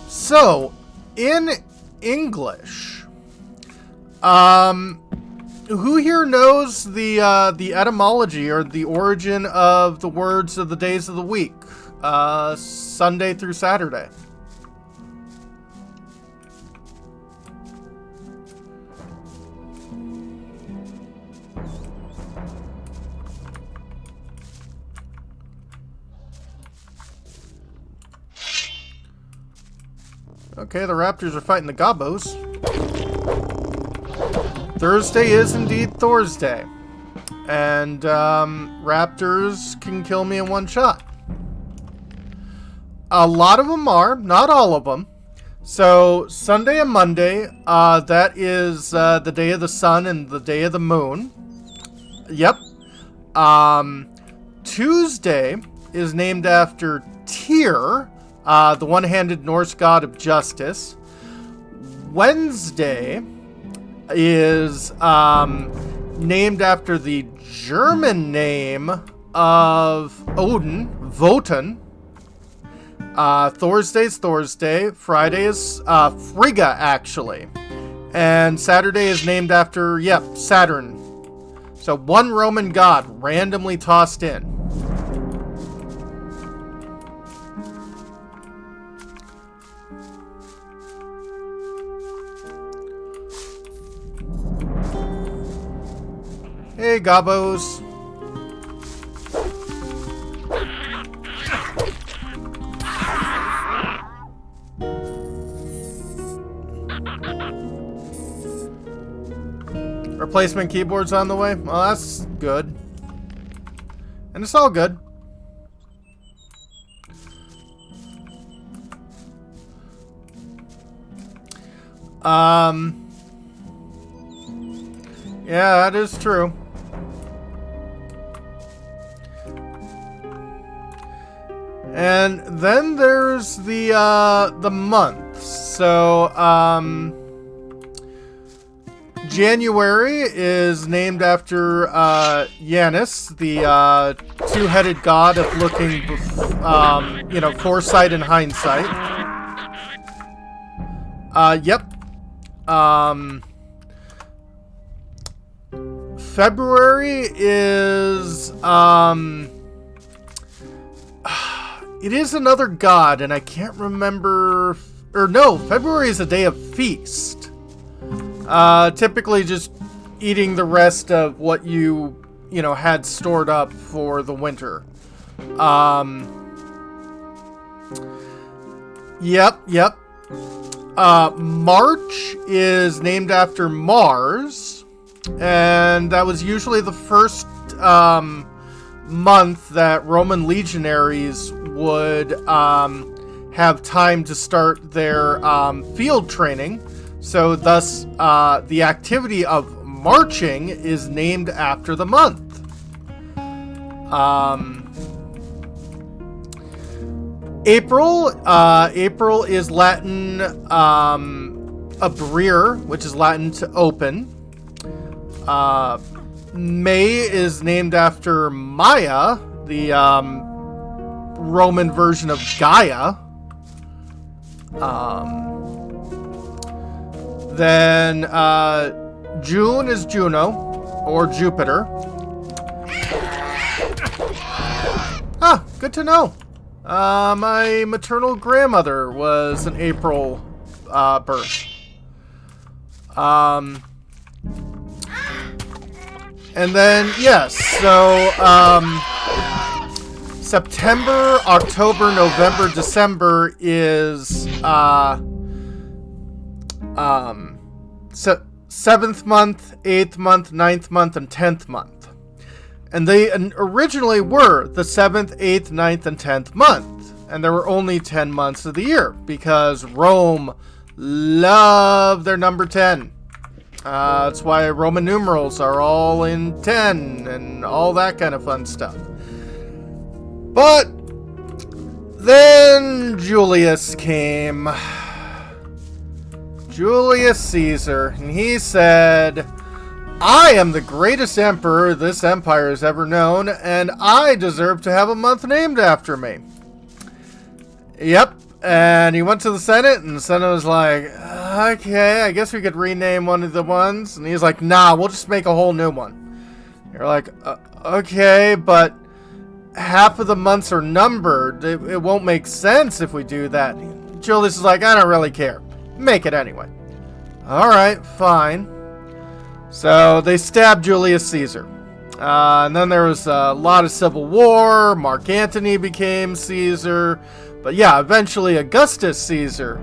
So, in English, who here knows the etymology or the origin of the words of the days of the week? Sunday through Saturday. Okay, the Raptors are fighting the Gobos. Thursday is indeed Thursday. And Raptors can kill me in one shot. A lot of them are, not all of them. So, Sunday and Monday, that is the day of the sun and the day of the moon. Yep. Tuesday is named after Tyr, the one-handed Norse god of justice. Wednesday is named after the German name of Odin, Wotan. Thursday's Thursday. Friday is Frigga, actually. And Saturday is named after, yep, Saturn. So one Roman god randomly tossed in. Hey, Gobos. Replacement keyboards on the way? Well, that's good. And it's all good. Yeah, that is true. And then there's the months. So, January is named after Janus, the two-headed god of looking, you know, foresight and hindsight. Yep. February is it is another god, and I can't remember. Or no, February is a day of feast. Typically just eating the rest of what you know, had stored up for the winter. Yep. March is named after Mars, and that was usually the first month that Roman legionaries would have time to start their field training. So thus, the activity of marching is named after the month. April is Latin abrir, which is Latin to open. May is named after Maya, the Roman version of Gaia. Then June is Juno, or Jupiter. Ah, good to know. My maternal grandmother was an April birth. And then, yes, so September, October, November, December is 7th month, 8th month, 9th month, and 10th month. And they originally were the 7th, 8th, 9th, and 10th month. And there were only 10 months of the year because Rome loved their number 10. That's why Roman numerals are all in 10 and all that kind of fun stuff. But then Julius came. Julius Caesar, and he said, I am the greatest emperor this empire has ever known, and I deserve to have a month named after me. Yep, and he went to the Senate, and the Senate was like, okay, I guess we could rename one of the ones. And he's like, nah, we'll just make a whole new one. You're like, okay, but half of the months are numbered. It won't make sense if we do that. Julius is like, I don't really care. Make it anyway. Alright, fine. So they stabbed Julius Caesar. And then there was a lot of civil war. Mark Antony became Caesar. But yeah, eventually Augustus Caesar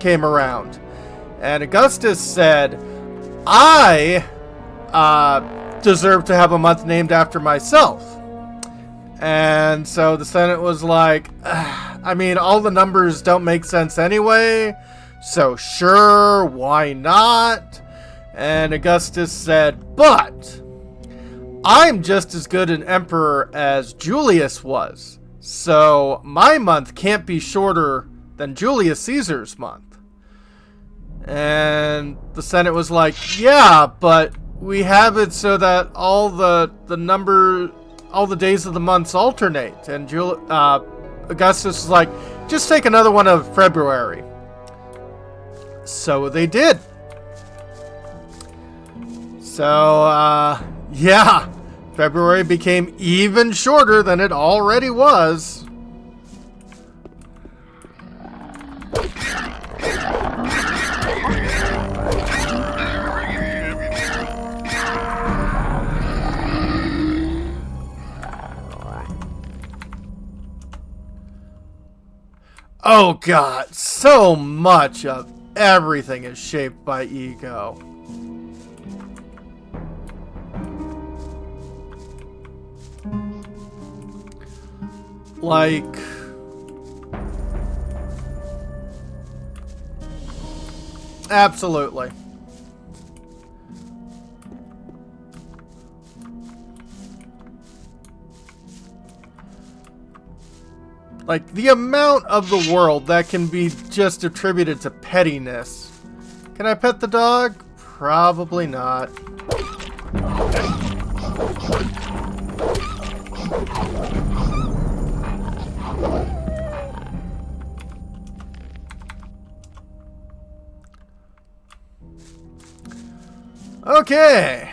came around. And Augustus said, I deserve to have a month named after myself. And so the Senate was like, I mean, all the numbers don't make sense anyway, so sure, why not? And Augustus said, but I'm just as good an emperor as Julius was, so my month can't be shorter than Julius Caesar's month. And the Senate was like, yeah, but we have it so that all the days of the months alternate. And Augustus was like, just take another one of February. So they did. So, yeah, February became even shorter than it already was. Oh God, so much of everything is shaped by ego. Like, absolutely. Like, the amount of the world that can be just attributed to pettiness. Can I pet the dog? Probably not. Okay.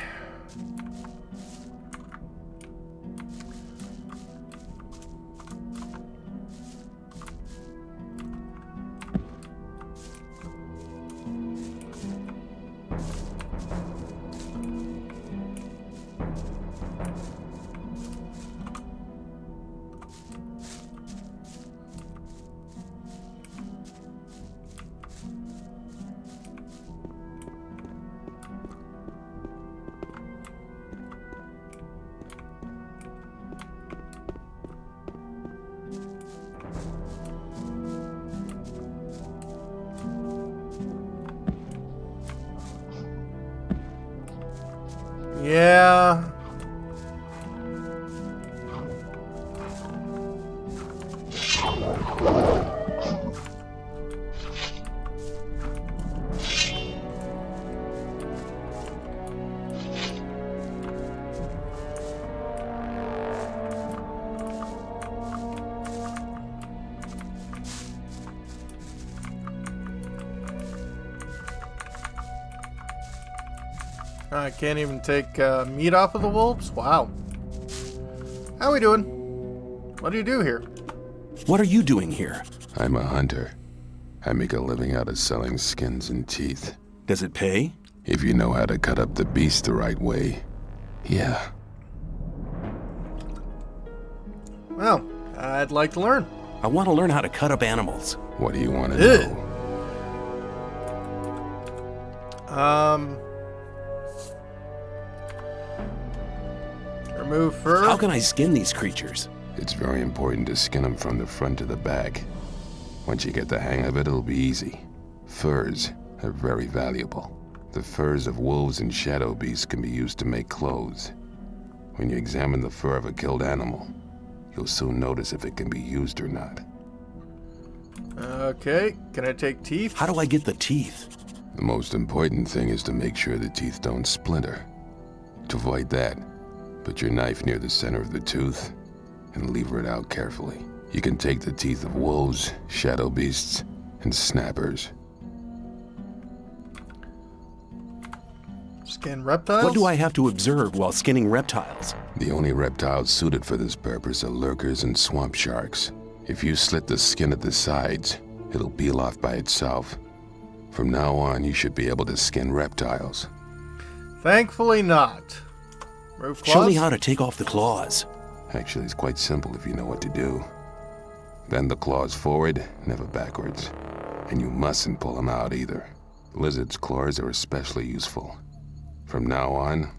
Yeah. I can't even take meat off of the wolves? Wow. How we doing? What do you do here? What are you doing here? I'm a hunter. I make a living out of selling skins and teeth. Does it pay? If you know how to cut up the beast the right way, yeah. Well, I'd like to learn. I want to learn how to cut up animals. What do you want to know? Remove fur. How can I skin these creatures? It's very important to skin them from the front to the back. Once you get the hang of it, it'll be easy. Furs are very valuable. The furs of wolves and shadow beasts can be used to make clothes. When you examine the fur of a killed animal, you'll soon notice if it can be used or not. Okay, can I take teeth? How do I get the teeth? The most important thing is to make sure the teeth don't splinter. To avoid that, put your knife near the center of the tooth and lever it out carefully. You can take the teeth of wolves, shadow beasts, and snappers. Skin reptiles? What do I have to observe while skinning reptiles? The only reptiles suited for this purpose are lurkers and swamp sharks. If you slit the skin at the sides, it'll peel off by itself. From now on, you should be able to skin reptiles. Thankfully not. Remove claws? Show me how to take off the claws. Actually, it's quite simple if you know what to do. Bend the claws forward, never backwards. And you mustn't pull them out either. Lizards' claws are especially useful. From now on,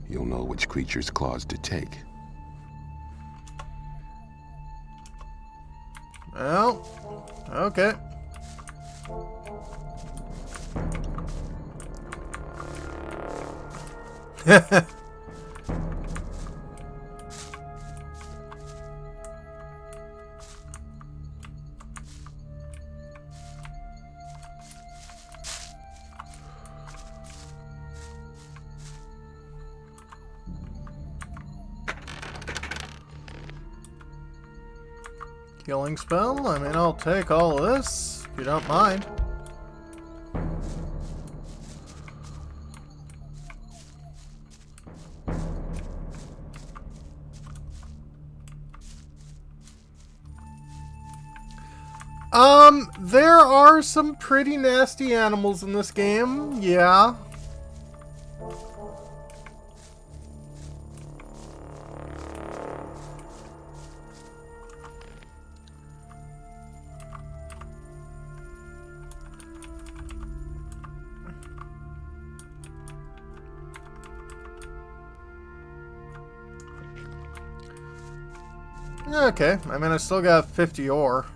you'll know which creature's claws to take. Well, okay. Killing spell? I mean, I'll take all of this, if you don't mind. There are some pretty nasty animals in this game, yeah. Okay, I mean, I still got 50 ore.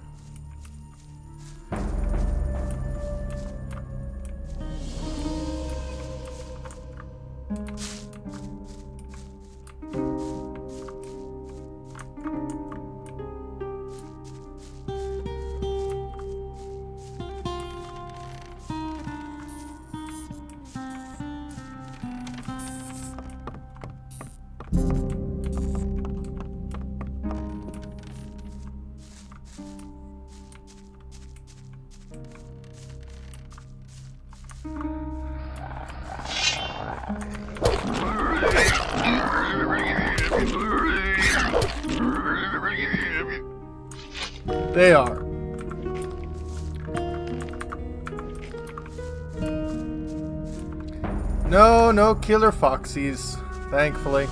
They are. No killer foxies, thankfully.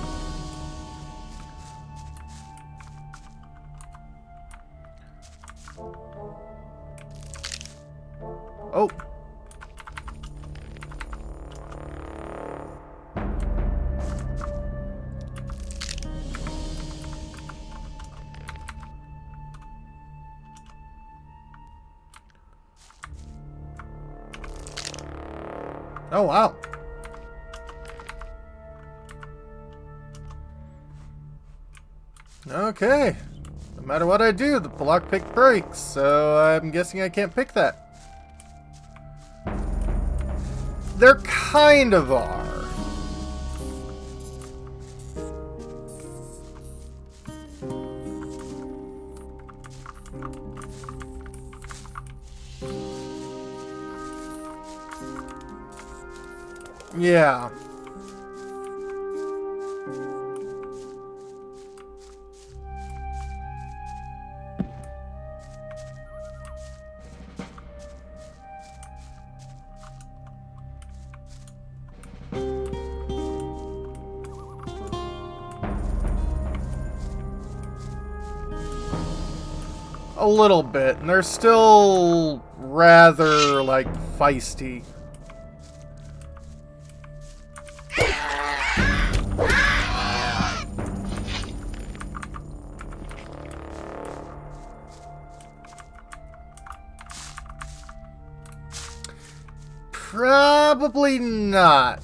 Oh. Oh, wow. Okay. No matter what I do, the lockpick breaks, so I'm guessing I can't pick that. There kind of are. Yeah. A little bit, and they're still rather, like, feisty. Probably not.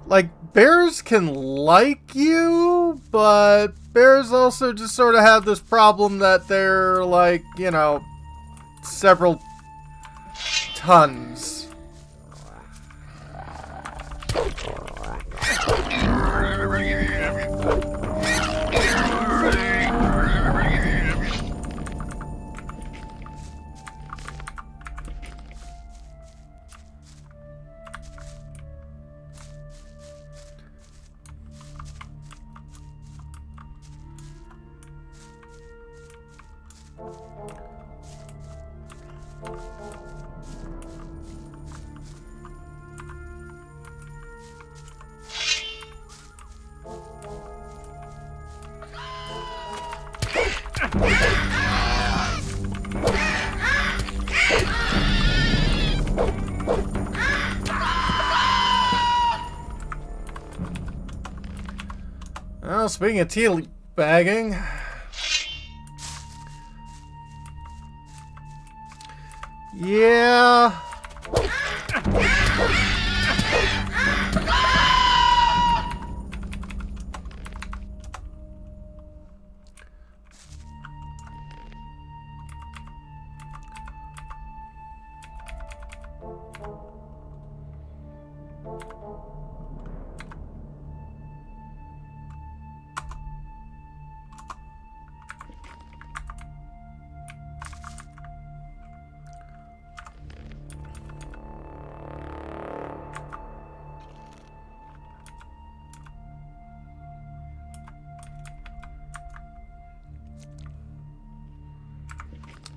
Like, bears can like you, but bears also just sort of have this problem that they're, like, you know, several tons. Well, speaking of tea bagging, yeah.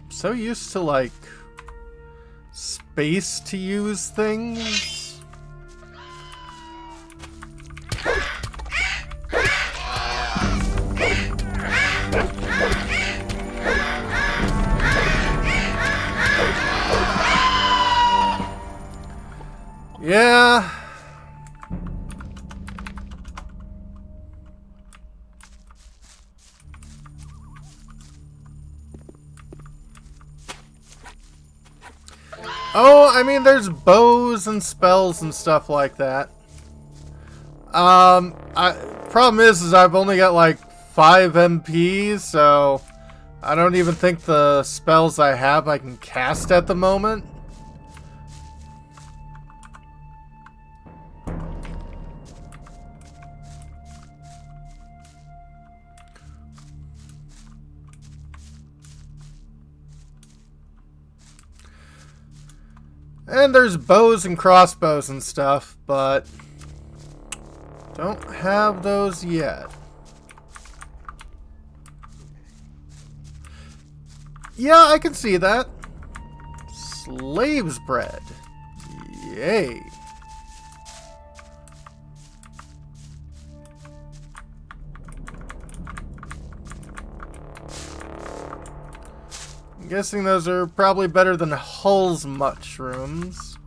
So used to, like, space to use things. Yeah. Oh, I mean, there's bows and spells and stuff like that. Problem is I've only got like 5 MP, so I don't even think the spells I have I can cast at the moment. And there's bows and crossbows and stuff, but don't have those yet. Yeah, I can see that. Slave's bread. Yay. I'm guessing those are probably better than Hull's mushrooms.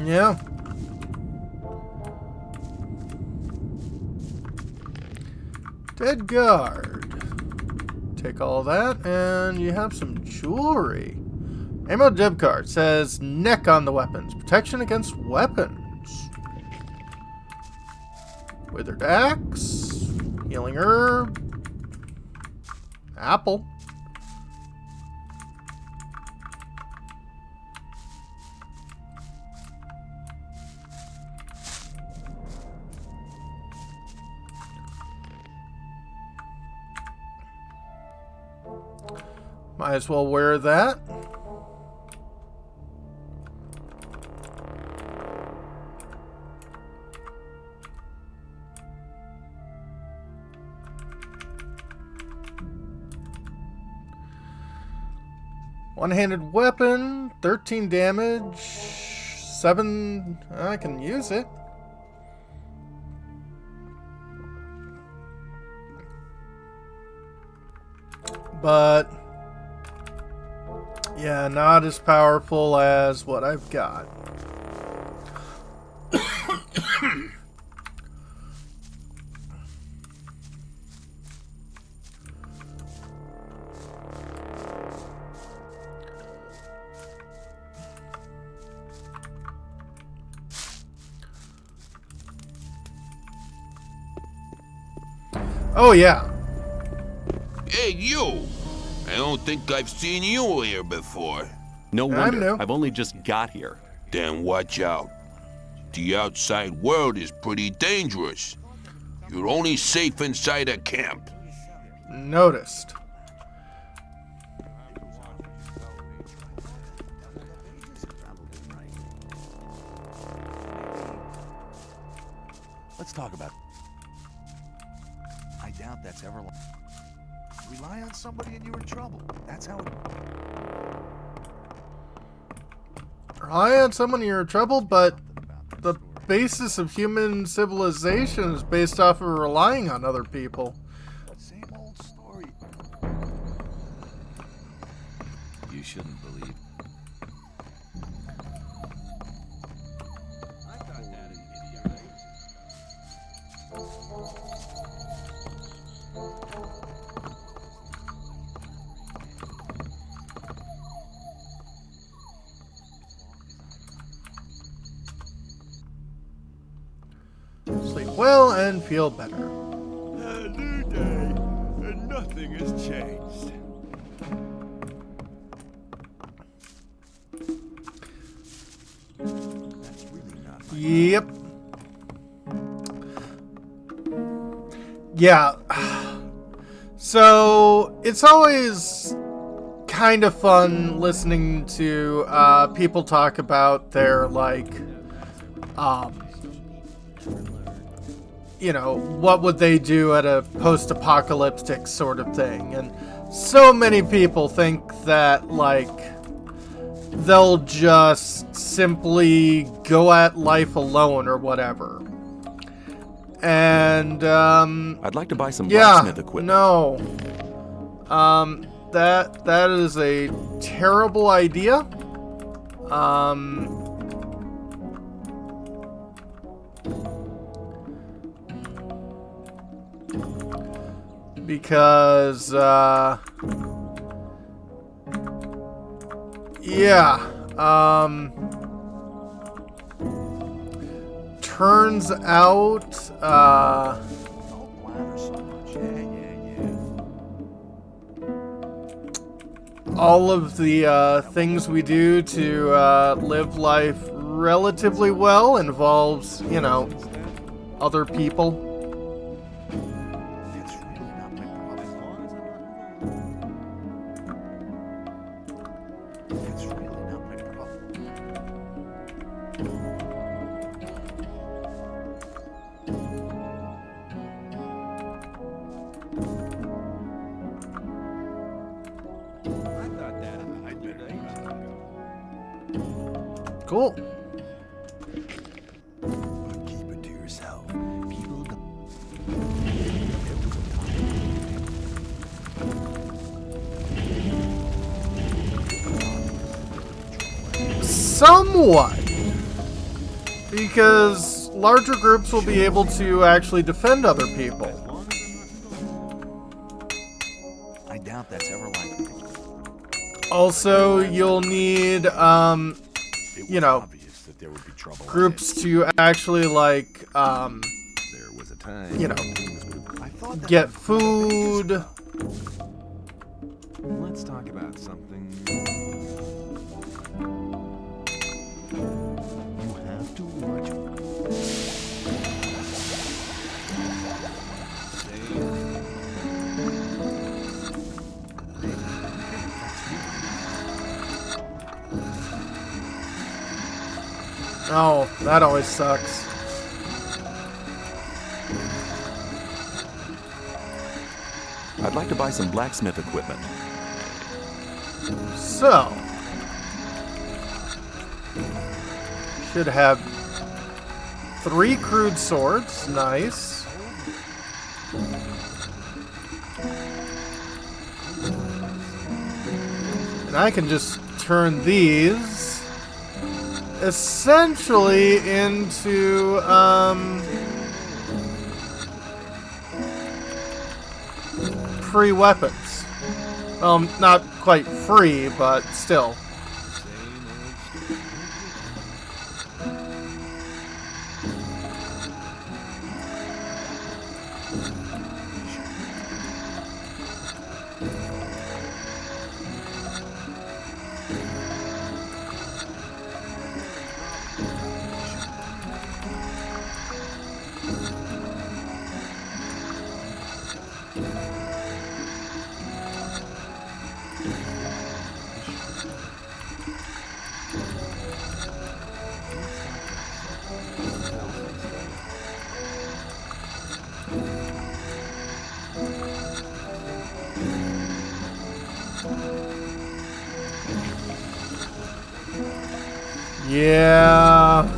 Yeah. Dead guard. Take all that, and you have some jewelry. Ammo deb card says neck on the weapons. Protection against weapons. Withered axe. Healing herb. Apple. Might as well wear that. One-handed weapon, 13 damage, 7... I can use it. But... yeah, not as powerful as what I've got. Oh, yeah. Hey, you! I don't think I've seen you here before. No wonder. I've only just got here. Then watch out. The outside world is pretty dangerous. You're only safe inside a camp. Noticed. Let's talk about... I doubt that's ever... Rely on somebody and you're in trouble. That's how it... Rely on someone and you're in trouble, but the basis of human civilization is based off of relying on other people. Same old story. You shouldn't believe. I thought that idiot. Sleep well and feel better. A new day, and nothing has changed. Yep. Yeah. So, it's always kind of fun listening to people talk about their, like, you know, what would they do at a post-apocalyptic sort of thing. And so many people think that, like, they'll just simply go at life alone or whatever. And, I'd like to buy some blacksmith equipment. No. That is a terrible idea. Because, yeah, turns out, all of the things we do to live life relatively well involves, you know, other people. Cool. Keep it to yourself. People Somewhat. because larger groups will be able to actually defend other people. I doubt that's ever likely. Also, you'll need, you know, groups to actually, like, you know, get food. Let's talk about something. You have to watch. Oh, that always sucks. I'd like to buy some blacksmith equipment. So, should have 3 crude swords. Nice. And I can just turn these essentially into free weapons. Not quite free, but still. Yeah.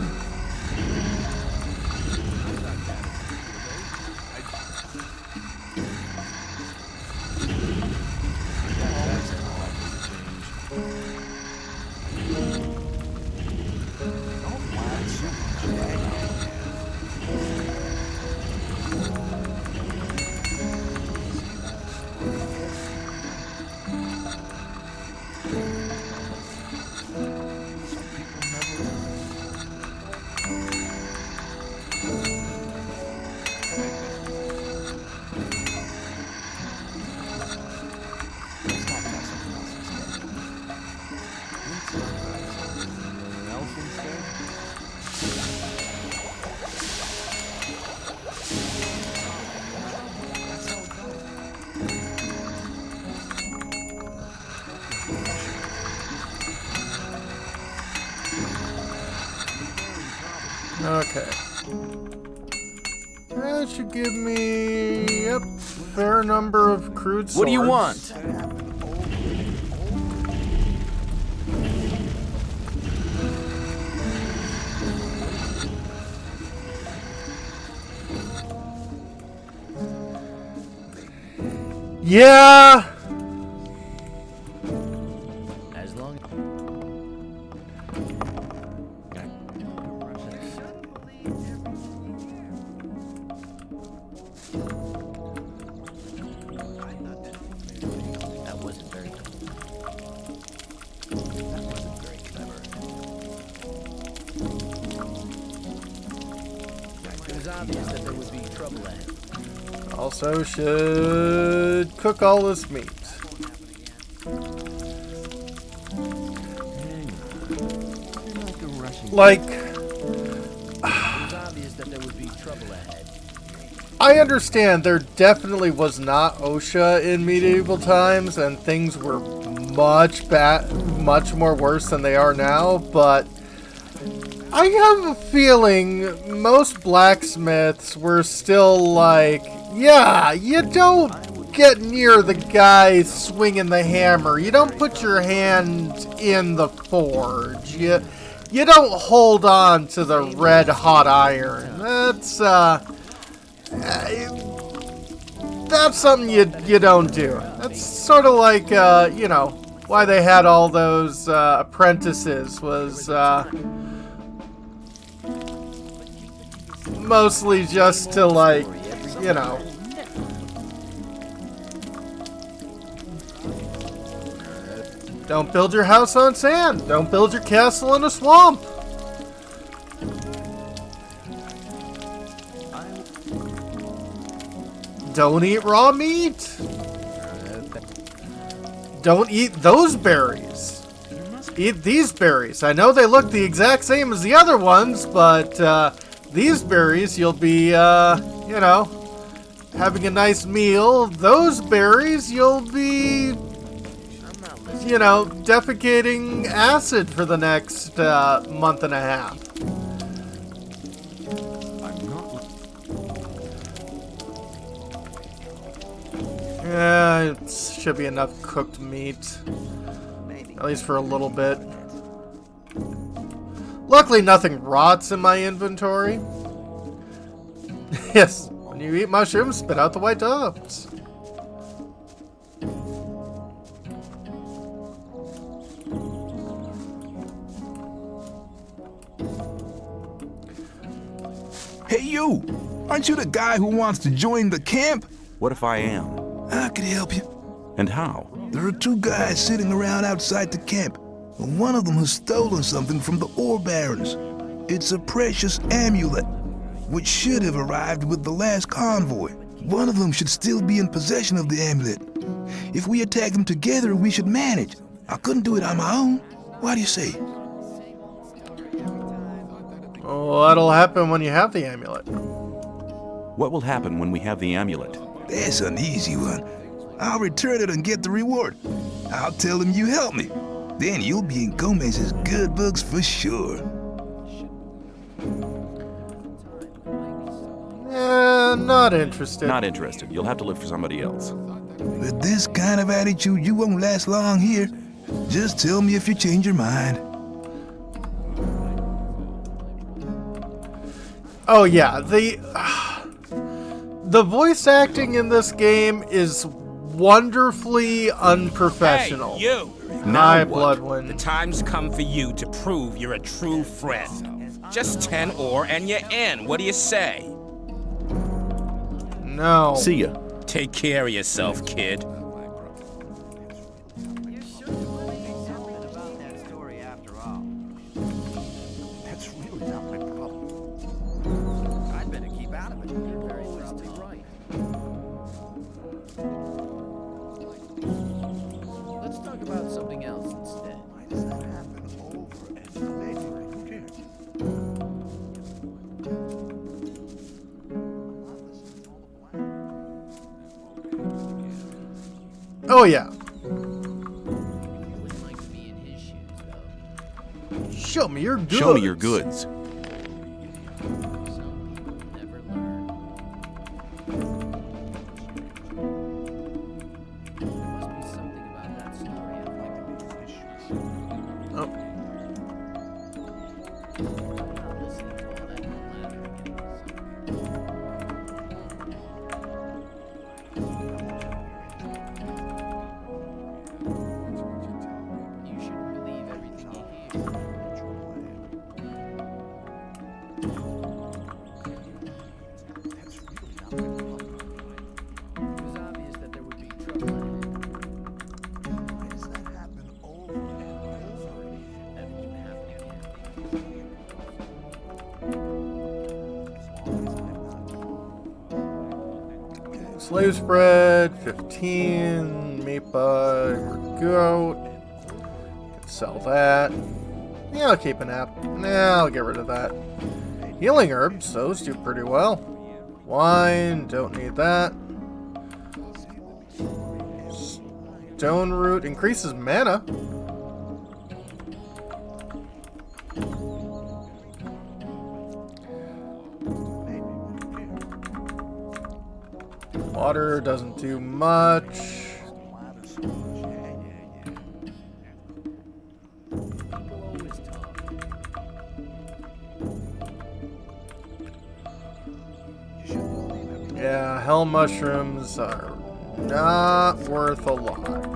Okay. That should give me a fair number of crude swords. What do you want? Yeah. As long that wasn't very clever. It was obvious that there would be trouble ahead. Also should cook all this meat. Like, I understand there definitely was not OSHA in medieval times, and things were much more worse than they are now, but I have a feeling most blacksmiths were still like, yeah, you don't get near the guy swinging the hammer. You don't put your hand in the forge. You don't hold on to the red hot iron. That's something you don't do. That's sort of like, you know, why they had all those apprentices was mostly just to, like, you know. Don't build your house on sand. Don't build your castle in a swamp. Don't eat raw meat. Don't eat those berries. Eat these berries. I know they look the exact same as the other ones, but these berries you'll be, you know, having a nice meal. Those berries you'll be, you know, defecating acid for the next month and a half. Yeah, it should be enough cooked meat. At least for a little bit. Luckily, nothing rots in my inventory. Yes, when you eat mushrooms, spit out the white dots. Hey, you! Aren't you the guy who wants to join the camp? What if I am? I could help you. And how? There are two guys sitting around outside the camp. One of them has stolen something from the ore barons. It's a precious amulet, which should have arrived with the last convoy. One of them should still be in possession of the amulet. If we attack them together, we should manage. I couldn't do it on my own. What do you say? What'll happen when you have the amulet? What will happen when we have the amulet? That's an easy one. I'll return it and get the reward. I'll tell him you helped me. Then you'll be in Gomez's good books for sure. Not interested. Not interested. You'll have to look for somebody else. With this kind of attitude, you won't last long here. Just tell me if you change your mind. Oh yeah, the voice acting in this game is wonderfully unprofessional. Hey, you! Hi, Bloodwind. The time's come for you to prove you're a true friend. Just 10 ore and you're in. What do you say? No. See ya. Take care of yourself, kid. That's really not my problem. I'd better keep out of it. You're very probably right. Let's talk about something else instead. Why does that happen over and over? Who cares? Oh yeah. Show me your goods. Show me your goods. Slave spread, 15, meatbug, goat. Could sell that. Yeah, I'll keep an app. Nah, I'll get rid of that. Healing herbs, those do pretty well. Wine, don't need that. Stone root increases mana. Water doesn't do much. Yeah, hell mushrooms are not worth a lot.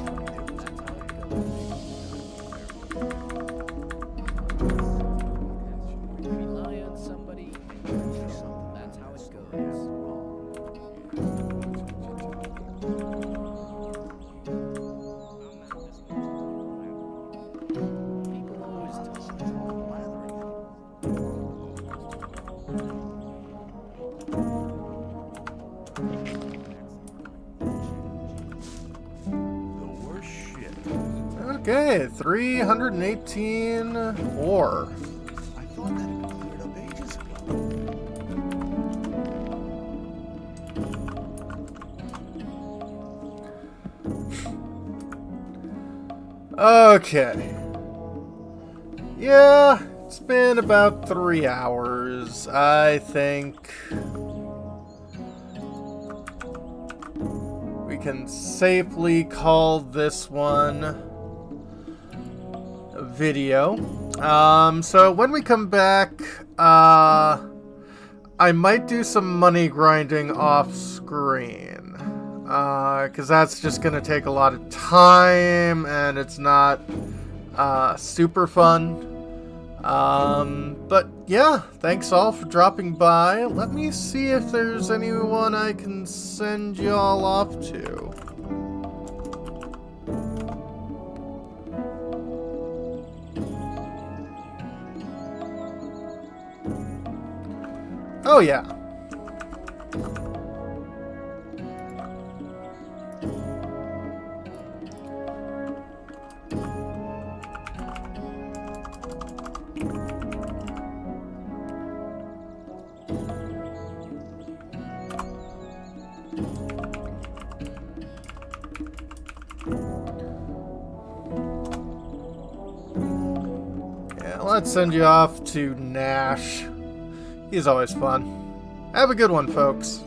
Okay, 318 ore. I thought that had cleared up ages ago. Okay. Yeah, it's been about 3 hours. I think we can safely call this one a video. So when we come back, I might do some money grinding off screen. Because that's just going to take a lot of time, and it's not super fun. But yeah, thanks all for dropping by. Let me see if there's anyone I can send y'all off to. Oh yeah. Let's send you off to Nash. He's always fun. Have a good one, folks.